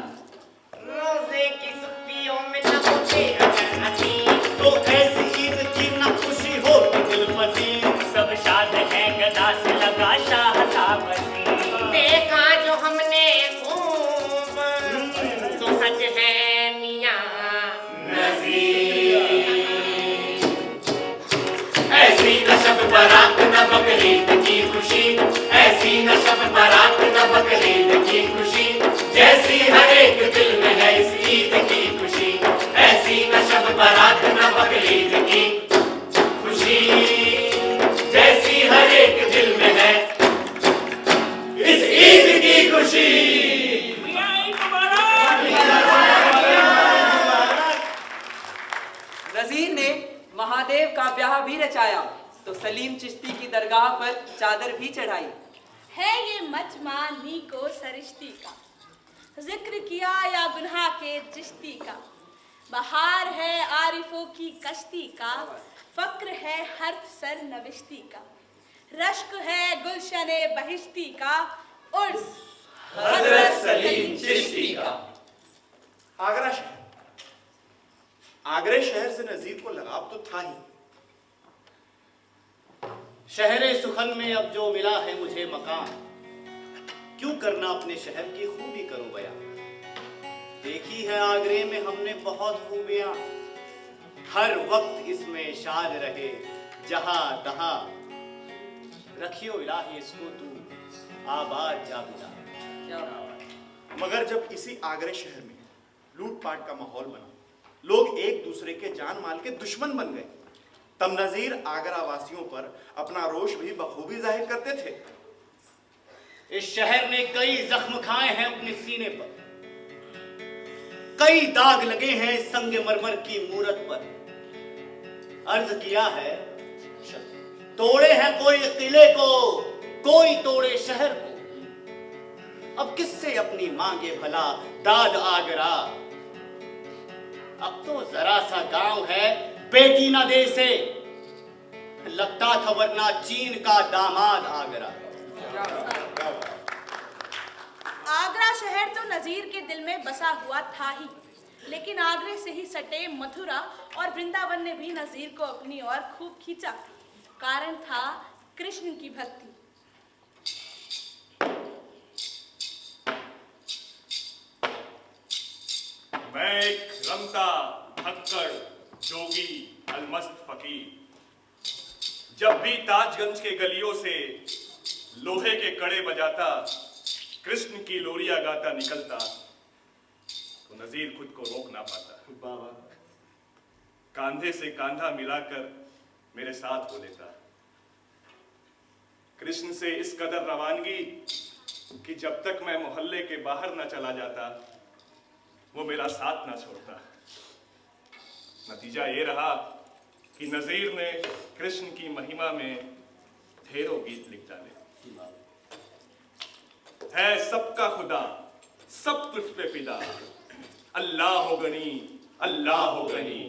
रोजे की शक्तियों में न होते अगर अतीत, तो ऐसी ईद की न खुशी हो दिल पसीन, सब शाद है गदा से लगा शाह का वसीम, देखा जो हमने खूब तो सच है मियाँ ऐसी न शब बारात न बकरीद की खुशी, ऐसी न शब बारात न बकरीद की खुशी, जैसी हर एक दिल में है इस ईद की खुशी, ऐसी न शब बारात न बकरीद की खुशी। महादेव का ब्याह भी रचाया, तो सलीम चिश्ती की दरगाह पर चादर भी चढ़ाई। है ये मजमानी को सरिश्ती का, जिक्र किया या गुनाह के चिश्ती का। बहार है आरिफों की कश्ती का, फक्र है हर्फ सर नविश्ती का। रश्क है गुलशने बहिश्ती का, उर्स हजरत सलीम चिश्ती का। आगरा शहर, आगरे शहर से नजीर को लगाव तो था ही। शहरे सुखन में अब जो मिला है मुझे मकान, क्यों करना अपने शहर की खूबी करूं बयां। देखी है आगरे में हमने बहुत खूबियां, हर वक्त इसमें शान रहे जहां तहां। रखियो इलाही इसको तू आबाद जाबिदा। मगर जब इसी आगरे शहर में लूटपाट का माहौल बना, लोग एक दूसरे के जान माल के दुश्मन बन गए, तब नजीर आगरा वासियों पर अपना रोष भी बखूबी जाहिर करते थे। इस शहर ने कई जख्म खाए हैं अपने सीने पर, कई दाग लगे हैं संगमरमर की मूरत पर। अर्ज किया है तोड़े हैं कोई किले को, कोई तोड़े शहर को। अब किससे अपनी मांगे भला दाद आगरा। अब तो जरा सा गांव है बेटी ना दे से, लगता था वरना चीन का दामाद आगरा। आगरा शहर तो नजीर के दिल में बसा हुआ था ही, लेकिन आगरे से ही सटे मथुरा और वृंदावन ने भी नजीर को अपनी ओर खूब खींचा। कारण था कृष्ण की भक्ति। मैं एक रमता थक्कड़ जोगी अलमस्त फकीर, जब भी ताजगंज के गलियों से लोहे के कड़े बजाता, कृष्ण की लोरिया गाता निकलता, तो नजीर खुद को रोक ना पाता। बाबा कांधे से कांधा मिलाकर मेरे साथ हो लेता। कृष्ण से इस कदर रवानगी कि जब तक मैं मोहल्ले के बाहर न चला जाता, वो मेरा साथ ना छोड़ता। नतीजा ये रहा कि नजीर ने कृष्ण की महिमा में ढेरों गीत लिख डाले। है सबका खुदा, सब तुझ पे फिदा, अल्लाह हो गनी, अल्लाह हो गनी।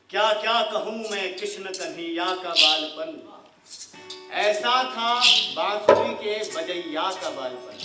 क्या क्या कहूं मैं कृष्ण कन्हैया का बालपन, ऐसा था बांसुरी के बजैया का बालपन।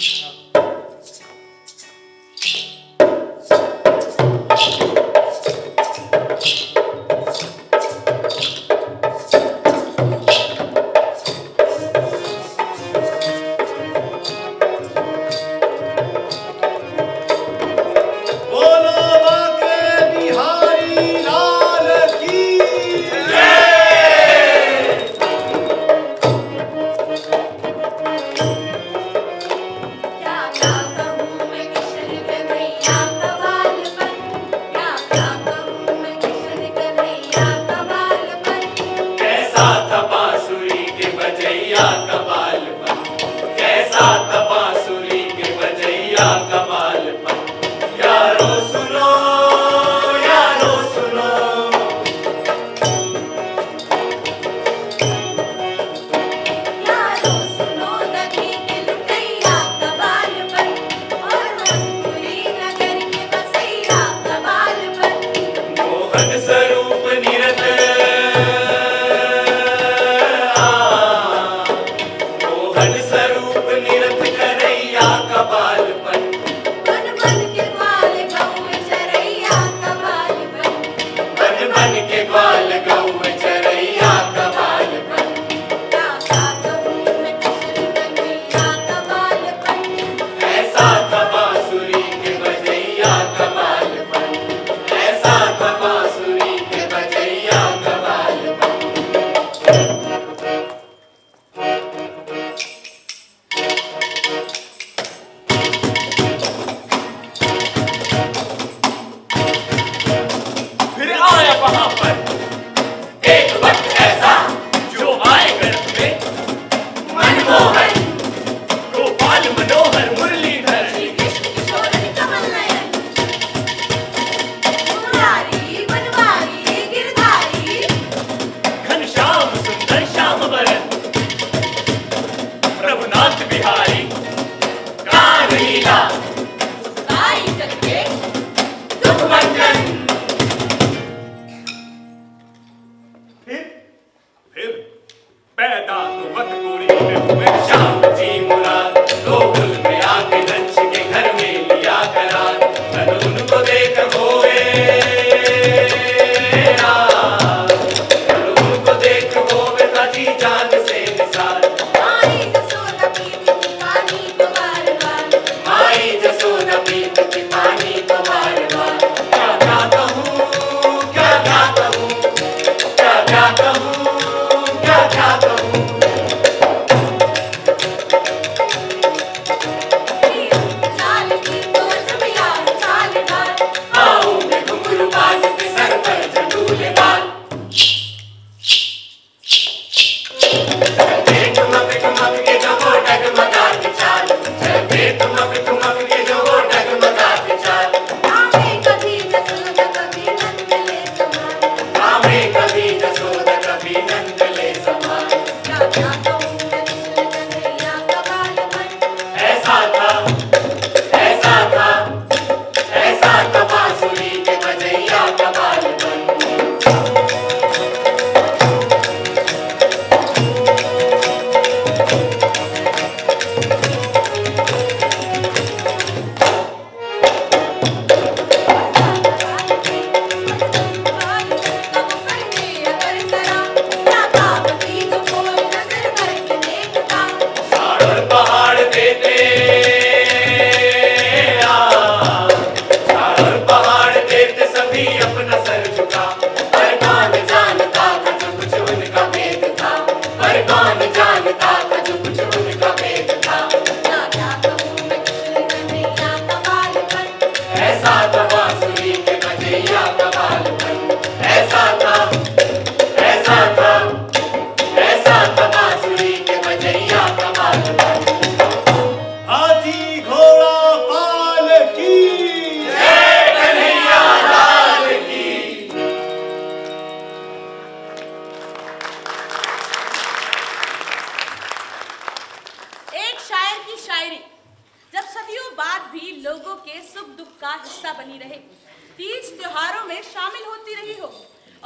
मोहन स्वरूप निरत करैया कबालपन बन बन के ग्वाल गऊ चरैया कबालपन बन बन के ग्वाल गऊ चरैया कबालपन क्या क्या कहूँ मैं कृष्ण कन्हैया कबालपन ऐसा था बांसुरी के बजैया कबालपन ऐसा था बांसुरी के बजैया कबालपन फिर आया वहां पर एक वक्त ऐसा जो आए गर्भ में मनमोहन गोपाल मनोहर मुरलीधर श्री कृष्ण किशोर कमल नयन मुरारी बनवारी गिरधारी घनश्याम सुंदर श्याम वरन प्रभुनाथ बिहारी कानलीला गाई जग के दुख भंजन फिर पैदा तो मत पूरी में हुए श्याम जी मुराद गोकुल में आके दक्ष के घर में लिया करार तन उनको देख होए तन उनको देख होए ताजी जान से निसार माई जसोदा पीती पानी को बार बार माई जसोदा पीती पानी को बार बार क्या क्या कहूँ क्या क्या कहूँ क्या क्या कहूँ क्या क्या कहूँ चाल की तो जबिया चाल बार पाँव में घुंघरू बाजते सर पर झंडूले बाल चलते ठुमक ठुमक के जो वो डगमगाती चाल चलते ठुमक ठुमक के जो वो डगमगाती चाल आवे कभी जसोदा कभी नंदले समान आवे कभी जसोदा कभी नंदले समान क्या क्या कहूँ मैं कृष्ण कन्हैया कबालपन ऐसा था ऐसा था ऐसा था बांसुरी के बजैया कबालपन और पहाड़ देते और पहाड़ देते सभी अपना सर झुका पर कौन जानता था जो कुछ उनका भेद था पर कौन जानता था जो कुछ उनका भेद था ऐसा था बांसुरी के बजैया कबालपन ऐसा था ऐसा था ऐसा था बांसुरी के बजैया कबालपन हाथी घोड़ा पाल की जय कन्हैया लाल की एक शायर की शायरी जब सदियों बाद भी लोगों के सुख दुख का हिस्सा बनी रहे, तीज त्योहारों में शामिल होती रही हो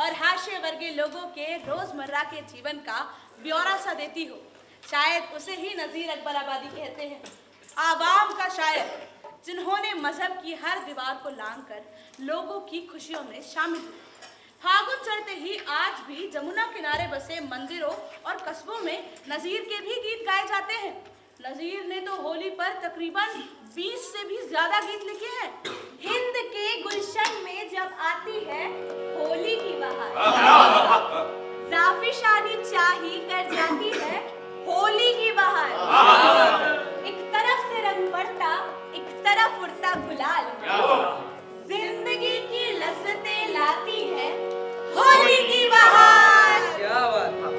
और हाशिए वर्गीय लोगों के रोजमर्रा के जीवन का ब्यौरा सा देती हो, शायद उसे ही नजीर अकबर आबादी कहते हैं। आवाम का शायर जिन्होंने मजहब की हर दीवार को लांघकर लोगों की खुशियों में शामिल हुए। फागुन चढ़ते ही आज भी जमुना किनारे बसे मंदिरों और कस्बों में नजीर के भी गीत गाए जाते हैं। नजीर ने तो होली पर तकरीबन 20 से भी ज्यादा गीत लिखे हैं। हिंद के गुलशन में जब आती है होली की बहार, जाफिशानी चाही कर जाती है होली की बहार। एक तरफ से रंग पड़ता, एक तरफ उड़ता गुलाल, जिंदगी की लज्जतें लाती है होली की बहार। क्या बात है।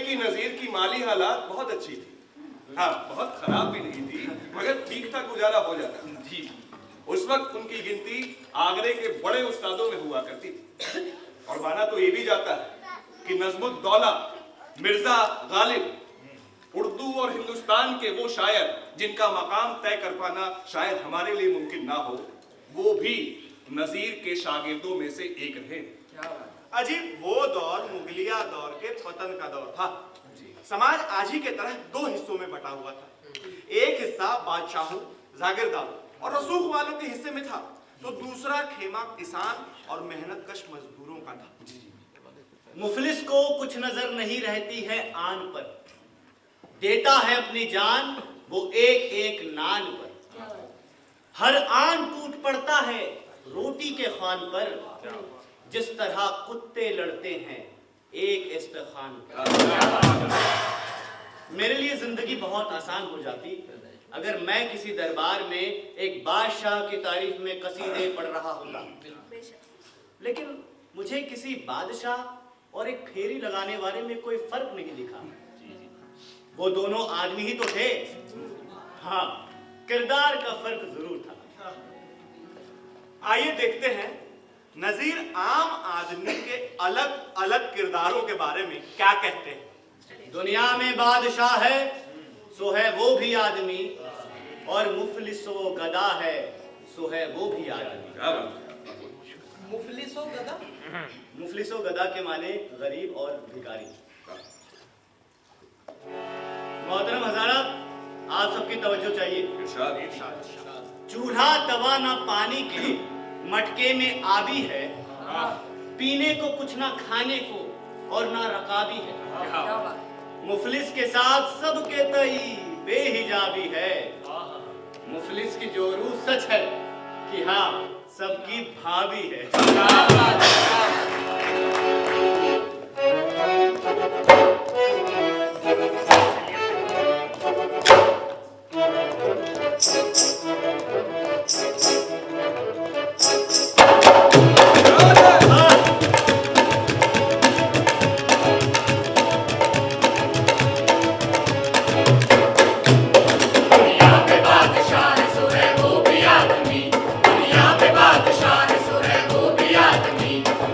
कि नजीर की माली हालात बहुत अच्छी थी। हाँ, बहुत खराब भी नहीं थी, मगर ठीक ठाक गुजारा हो जाता जी। उस वक्त उनकी गिनती आगरे के बड़े उस्तादों में हुआ करती थी। और माना तो ये भी जाता है कि नज़्मुद्दौला मिर्जा गालिब उर्दू और हिंदुस्तान के वो शायर जिनका मकाम तय कर पाना शायद हमारे लिए मुमकिन ना हो, वो भी नजीर के शागिर्दों में से एक रहे। अजीब, वो दौर मुगलिया दौर के पतन का दौर था। समाज आज ही के तरह दो हिस्सों में बटा हुआ था। एक हिस्सा बादशाहों, जागीरदारों और रसूख वालों के हिस्से में था, तो दूसरा खेमा किसान और मेहनतकश मजदूरों का था। मुफलिस को कुछ नजर नहीं रहती है आन पर, देता है अपनी जान वो एक एक नान पर। हर आन टूट पड़ता है रोटी के खान पर, जिस तरह कुत्ते लड़ते हैं एक इस्तेखान पर। मेरे लिए जिंदगी बहुत आसान हो जाती अगर मैं किसी दरबार में एक बादशाह की तारीफ में कसीदे पढ़ रहा होता, लेकिन मुझे किसी बादशाह और एक फेरी लगाने वाले में कोई फर्क नहीं दिखा। वो दोनों आदमी ही तो थे, हाँ, किरदार का फर्क जरूर था। आइए देखते हैं नजीर आम आदमी के अलग अलग किरदारों के बारे में क्या कहते हैं। दुनिया में बादशाह है सो है वो भी आदमी, और मुफलिसो गदा है सो है वो भी आदमी। मुफलिसो गदा? मुफलिसो गदा के माने गरीब और भिखारी। मोहतरम हज़ारात, आप सबकी तवज्जो चाहिए। चूल्हा तवा ना पानी के मटके में आबी है, पीने को कुछ ना खाने को और ना रकाबी है। मुफलिस के साथ सबके तई बेहिजाबी है। मुफलिस की जो रूह सच है कि हाँ, सबकी भाभी है।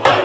और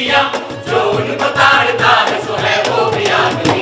खूबियां, जो उनको ताड़ता है सो है वो भी आदमी।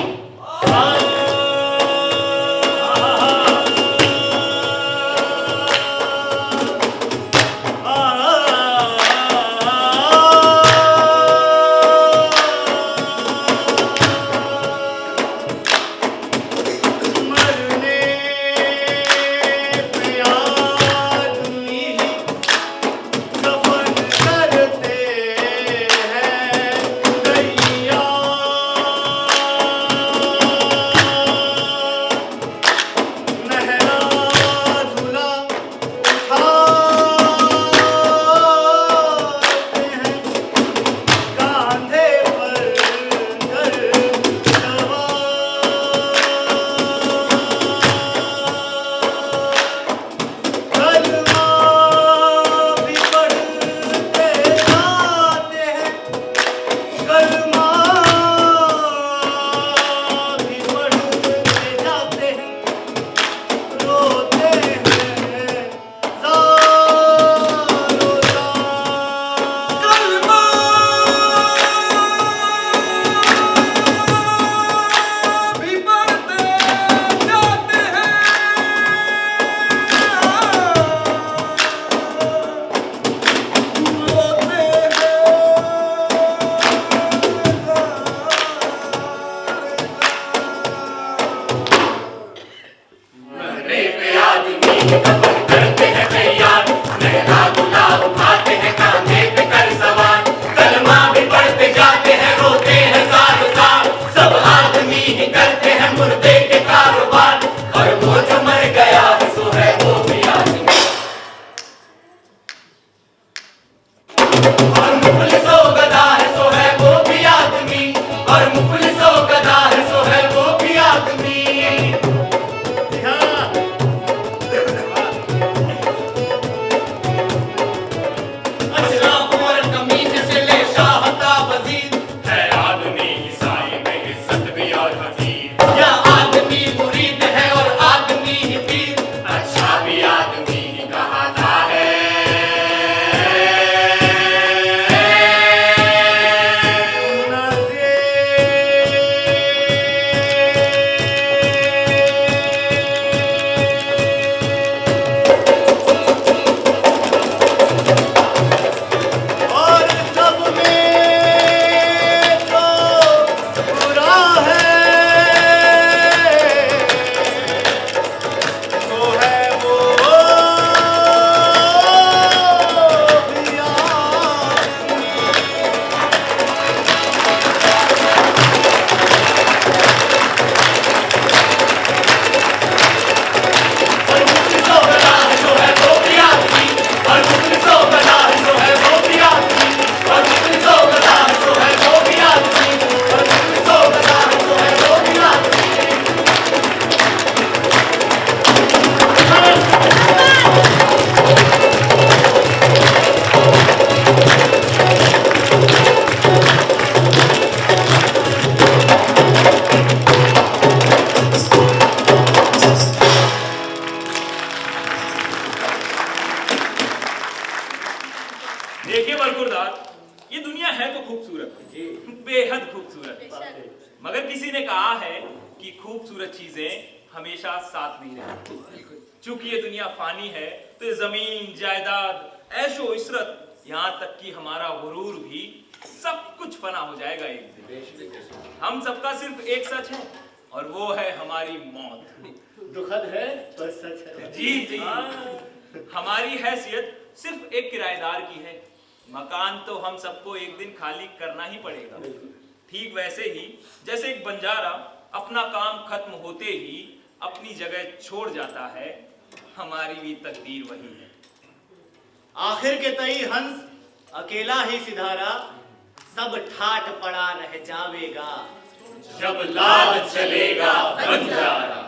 देखिए बरखुरदार, ये दुनिया है तो खूबसूरत, बेहद खूबसूरत, मगर किसी ने कहा है कि खूबसूरत चीजें हमेशा साथ नहीं रहती। चूंकि ये दुनिया फानी है तो ये जमीन जायदाद ऐशो इशरत यहाँ तक कि हमारा गुरूर भी सब कुछ फना हो जाएगा एक दिन। हम सबका सिर्फ एक सच है और वो है हमारी मौत। दुखद है पर सच है। जी जी, हमारी हैसियत सिर्फ एक किराएदार की है। मकान तो हम सबको एक दिन खाली करना ही पड़ेगा। ठीक वैसे ही जैसे एक बंजारा अपना काम खत्म होते ही अपनी जगह छोड़ जाता है, हमारी भी तकदीर वही है। आखिर के तई हंस अकेला ही सिधारा, सब ठाठ पड़ा रह जावेगा जब लाद चलेगा बंजारा।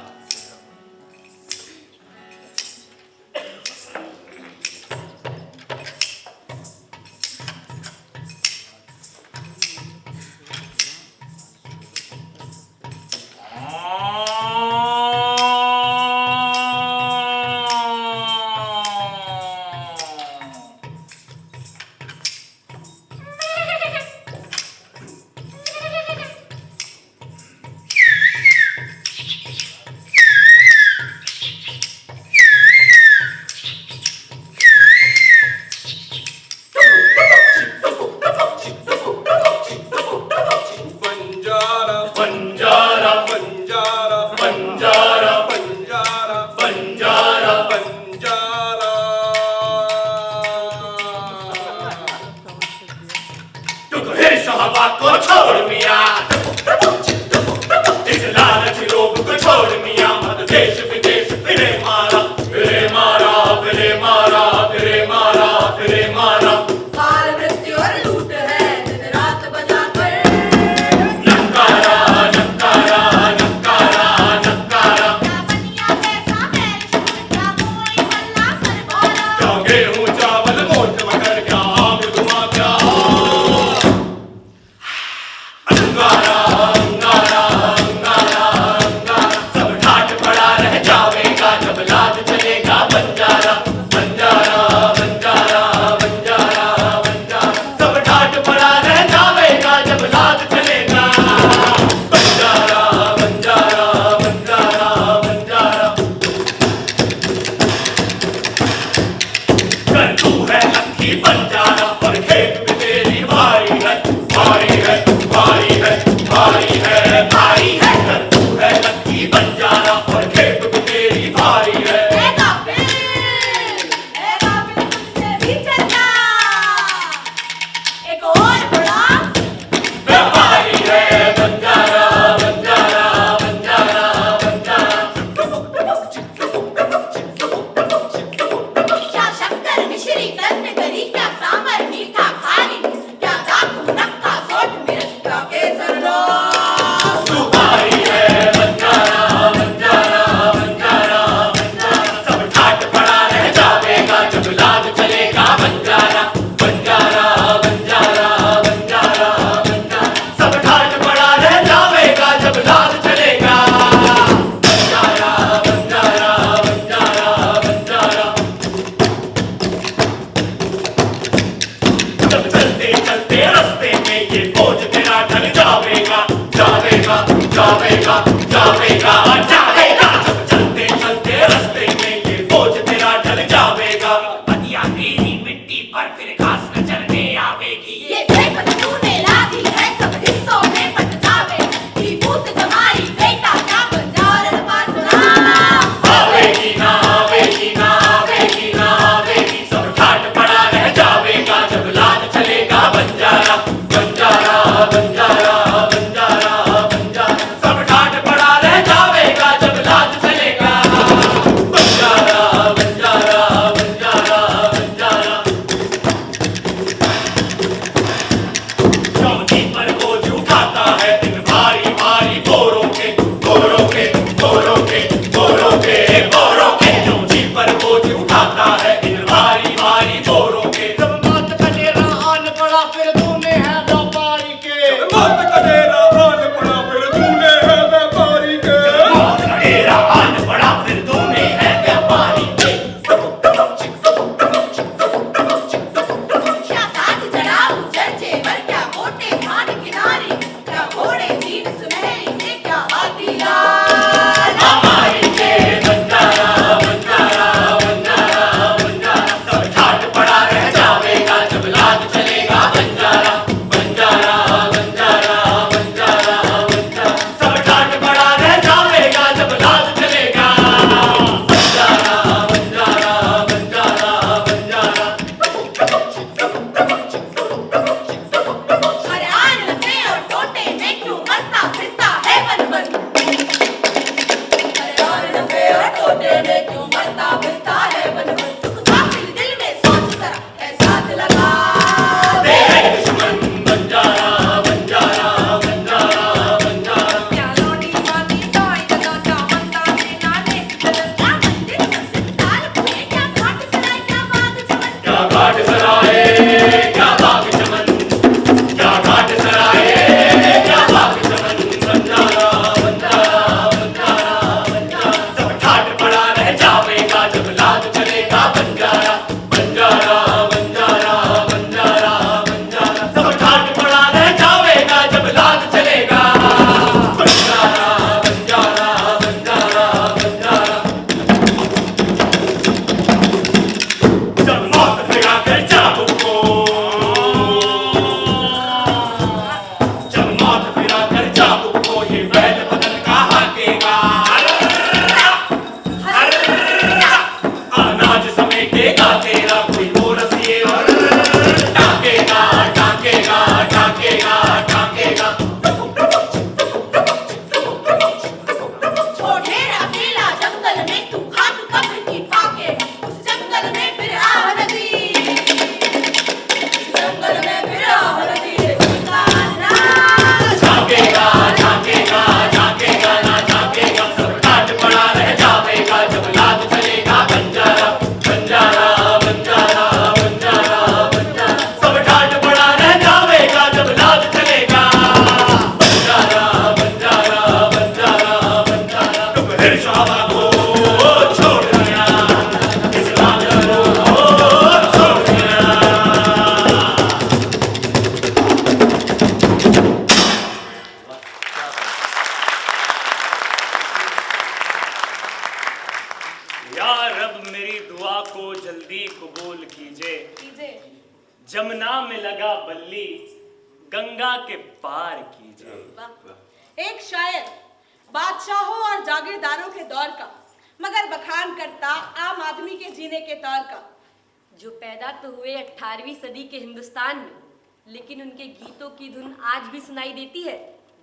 बोरों के जो जी पर बोझ उठाता है इन भारी भारी बोरों के। जब मौत का डेरा आन पड़ा फिर तूने है व्यापारी के। मौत का डेरा आन पड़ा फिर तूने है व्यापारी के। मौत का डेरा आन पड़ा फिर तूने है व्यापारी के। क्या साथ जड़ाऊ जंजेवर, क्या मोटे धान किनारे, क्या घोड़े जीन सुनहरी से, क्या हाथीराज। हमारी के बंजारा बंजारा बंजारा बंजारा सब ठाट पड़ा रह जावेगा जब लाद चलेगा बंजारा बंजारा बंजारा बंजारा बंजारा सब ठाट पड़ा रह जावेगा जब लाद चलेगा बंजारा बंजारा बंजारा बंजारा। हरियाण में और टोटे में क्यों मरता फिरता है वन-वन। हरियाण में और टोटे में क्यों मरता फिरता है वन-वन। दुख काफिल दिल में सोच जरा है साथ लगा दे। तेरे दुश्मन बंजारा बंजारा बंजारा बंजारा। क्या लोटी माटी तोय जगह क्या मंदा में नाले, क्या मंदिर मस्जिद ताल में, क्या घाट सराय क्या बाग चमन। क्या घाट सराय क्या बाग चमन, क्या घाट सराय क्या बाग चमन। बंजारा बंजारा बंजारा बंजारा सब ठाट पड़ा रह जावेगा जब लाद चलेगा बंजारा बंजारा बंजारा बंजारा बंजारा सब ठाट पड़ा रह जावेगा जब लाद चलेगा बंजारा बंजारा बंजारा बंजारा। जब मौत फिरा कर चाबुक को, जब मौत फिरा कर चाबुक को ये बैल बदन का हाकेगा। अनाज समेटेगा तेरा कोई बोरस ये और टाकेगा टाकेगा टाकेगा टाकेगा। छोड़े अकेला जंगल में तू खाक कब्र की फाके, उस जंगल में फिर आह नदी, उस जंगल में फिर आह नदी। उसका नाच झाकेगा झाकेगा झाकेगा ना झाकेगा सब ठाट पड़ा रह जावेगा जब लाद चलेगा बंजारा बंजारा बंजारा बंजारा बंजारा सब ठाट पड़ा रह जावेगा जब लाद चलेगा बंजारा बंजारा बंजारा बंजारा। तुम फिर शाबा को छोड़ गया इस्लाम को छोड़ गया। या रब मेरी दुआ को जल्दी कबूल कीजिए। जमुना में लगा बल्ली गंगा के पार कीजिए। एक शायर बादशाहों और जागीरदारों के दौर का, मगर बखान करता आम आदमी के जीने के तौर का। जो पैदा तो हुए 18वीं सदी के हिंदुस्तान में, लेकिन उनके गीतों की धुन आज भी सुनाई देती है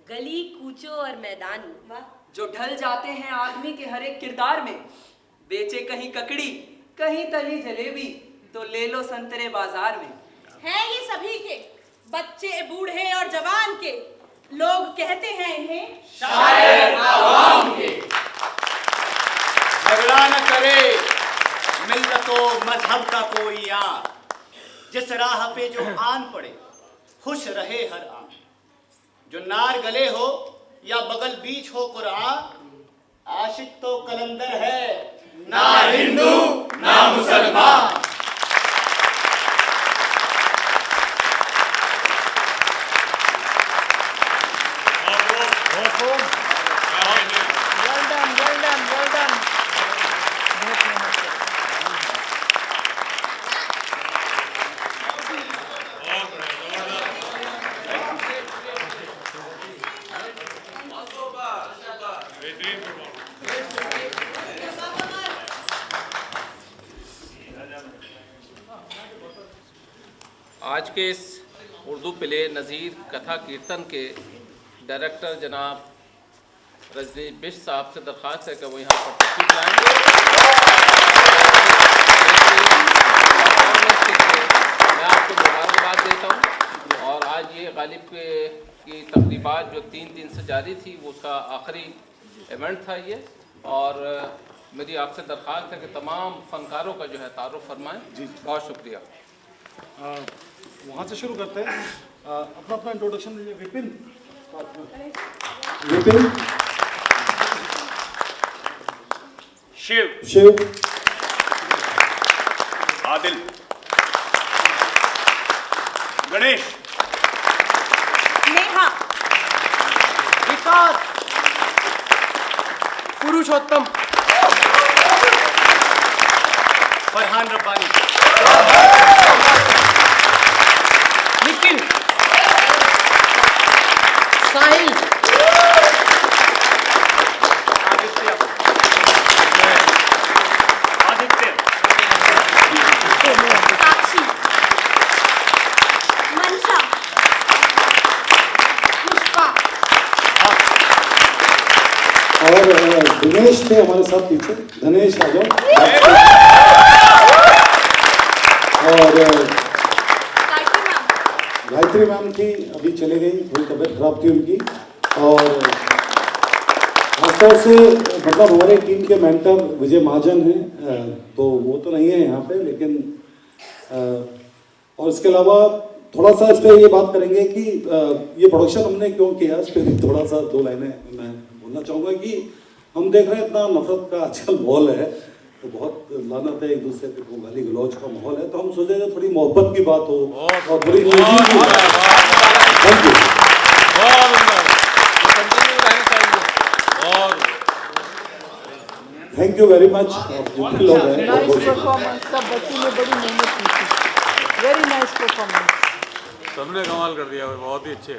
गली कूचों और मैदान में। जो ढल जाते हैं आदमी के हर एक किरदार में, बेचे कहीं ककड़ी कहीं तली जलेबी, तो ले लो संतरे बाजार में। है ये सभी के, बच्चे बूढ़े और जवान के, लोग कहते हैं इन्हें शायर आवाम के। झगड़ा न करे मिल्लतो मजहब का कोई यार, जिस राह पे जो आन पड़े खुश रहे हर आन। जो नार गले हो या बगल बीच हो कुरान, आशिक तो कलंदर है ना हिंदू ना मुसलमान। आज के इस उर्दू प्ले नज़ीर कथा कीर्तन के डायरेक्टर जनाब रजनी बिश्त साहब से दरख्वास्त है कि वो यहाँ पर तशरीफ लाएं। मैं आपको मुबारकबाद देता हूँ और आज ये गालिब की तकरीबात जो 3 दिन से जारी थी वो उसका आखिरी इवेंट था ये। और मेरी आपसे दरख्वास्त है कि तमाम फनकारों का जो है तारुफ फरमाएं। जी बहुत शुक्रिया। वहाँ से शुरू करते हैं। अपना अपना इंट्रोडक्शन दीजिए। विपिन, शिव, आदिल, गणेश, नेहा, विकास, पुरुषोत्तम, फरहान रब्बानी, निखिल, साहिल, आदित्य, साक्षी, मंशा, पुष्पा, और दिनेश थे हमारे साथ पीछे। धनेश आ जाओ। और गायत्री मैम थी, अभी चले गई, थोड़ी तबीयत खराब थी उनकी। और खासतौर से मतलब हमारे टीम के मेंटर विजय महाजन हैं, तो वो तो नहीं है यहाँ पे, लेकिन और इसके अलावा थोड़ा सा इस पर ये बात करेंगे कि ये प्रोडक्शन हमने क्यों किया, इस पर थोड़ा सा दो लाइनें मैं बोलना चाहूँगा। कि हम देख रहे हैं इतना नफरत का आजकल माहौल है, तो बहुत लानत है, एक दूसरे पे गाली गलौज का माहौल है, तो हम सोचे थे थोड़ी मोहब्बत की बात हो और थोड़ी थैंक यू वेरी मच। जितने लोग हैं सब बच्चों ने बड़ी मेहनत की थी। वेरी नाइस परफॉर्मेंस, सबने कमाल कर दिया, बहुत ही अच्छे।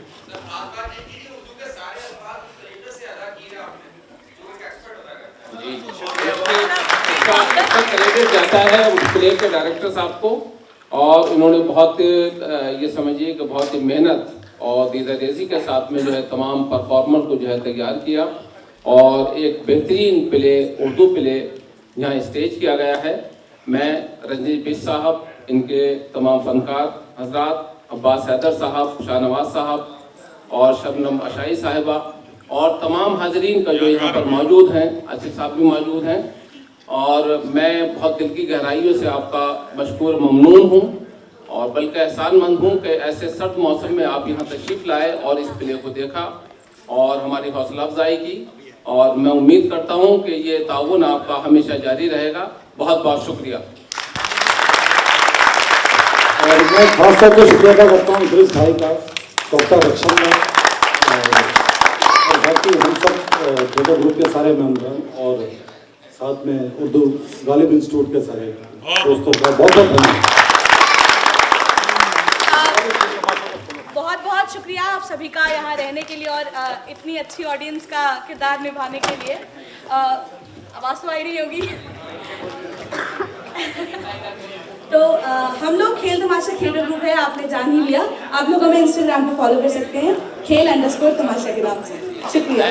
इसका क्रेडिट जाता है उस प्ले के डायरेक्टर साहब को, और इन्होंने बहुत ये समझिए कि बहुत ही मेहनत और दीदारेज़ी के साथ में जो है तमाम परफॉर्मर को जो है तैयार किया, और एक बेहतरीन प्ले, उर्दू प्ले यहाँ स्टेज किया गया है। मैं रंजीत बिश साहब, इनके तमाम फनकार हजरात, अब्बास हैदर साहब, शाहनवाज साहब और शबनम अशाई साहिबा और तमाम हाजरीन का जो यहाँ पर मौजूद हैं, आसिफ साहब भी मौजूद हैं, और मैं बहुत दिल की गहराइयों से आपका मशकूर ममनून हूँ और बल्कि एहसानमंद हूँ कि ऐसे सर्द मौसम में आप यहाँ तशरीफ़ लाए और इस प्ले को देखा और हमारी हौसला अफजाई की, और मैं उम्मीद करता हूँ कि ये ताउन आपका हमेशा जारी रहेगा। बहुत बहुत शुक्रिया। और मैं खास तौर पर शुक्रिया अदा करता हूँ इद्रिस भाई का, डॉक्टर रक्षण का, और बाकी हम सब थिएटर ग्रुप के सारे मेंबर और साथ में उर्दू गालिब इंस्टीट्यूट के सारे दोस्तों का बहुत बहुत धन्यवाद। बहुत बहुत शुक्रिया आप सभी का यहाँ रहने के लिए और इतनी अच्छी ऑडियंस का किरदार निभाने के लिए। आवाज़ तो आई रही होगी। तो हम लोग खेल तमाशा थिएटर ग्रुप है, आपने जान ही लिया। आप लोग हमें इंस्टाग्राम पे फॉलो कर सकते हैं, खेल_तमाशा के नाम से। शुक्रिया।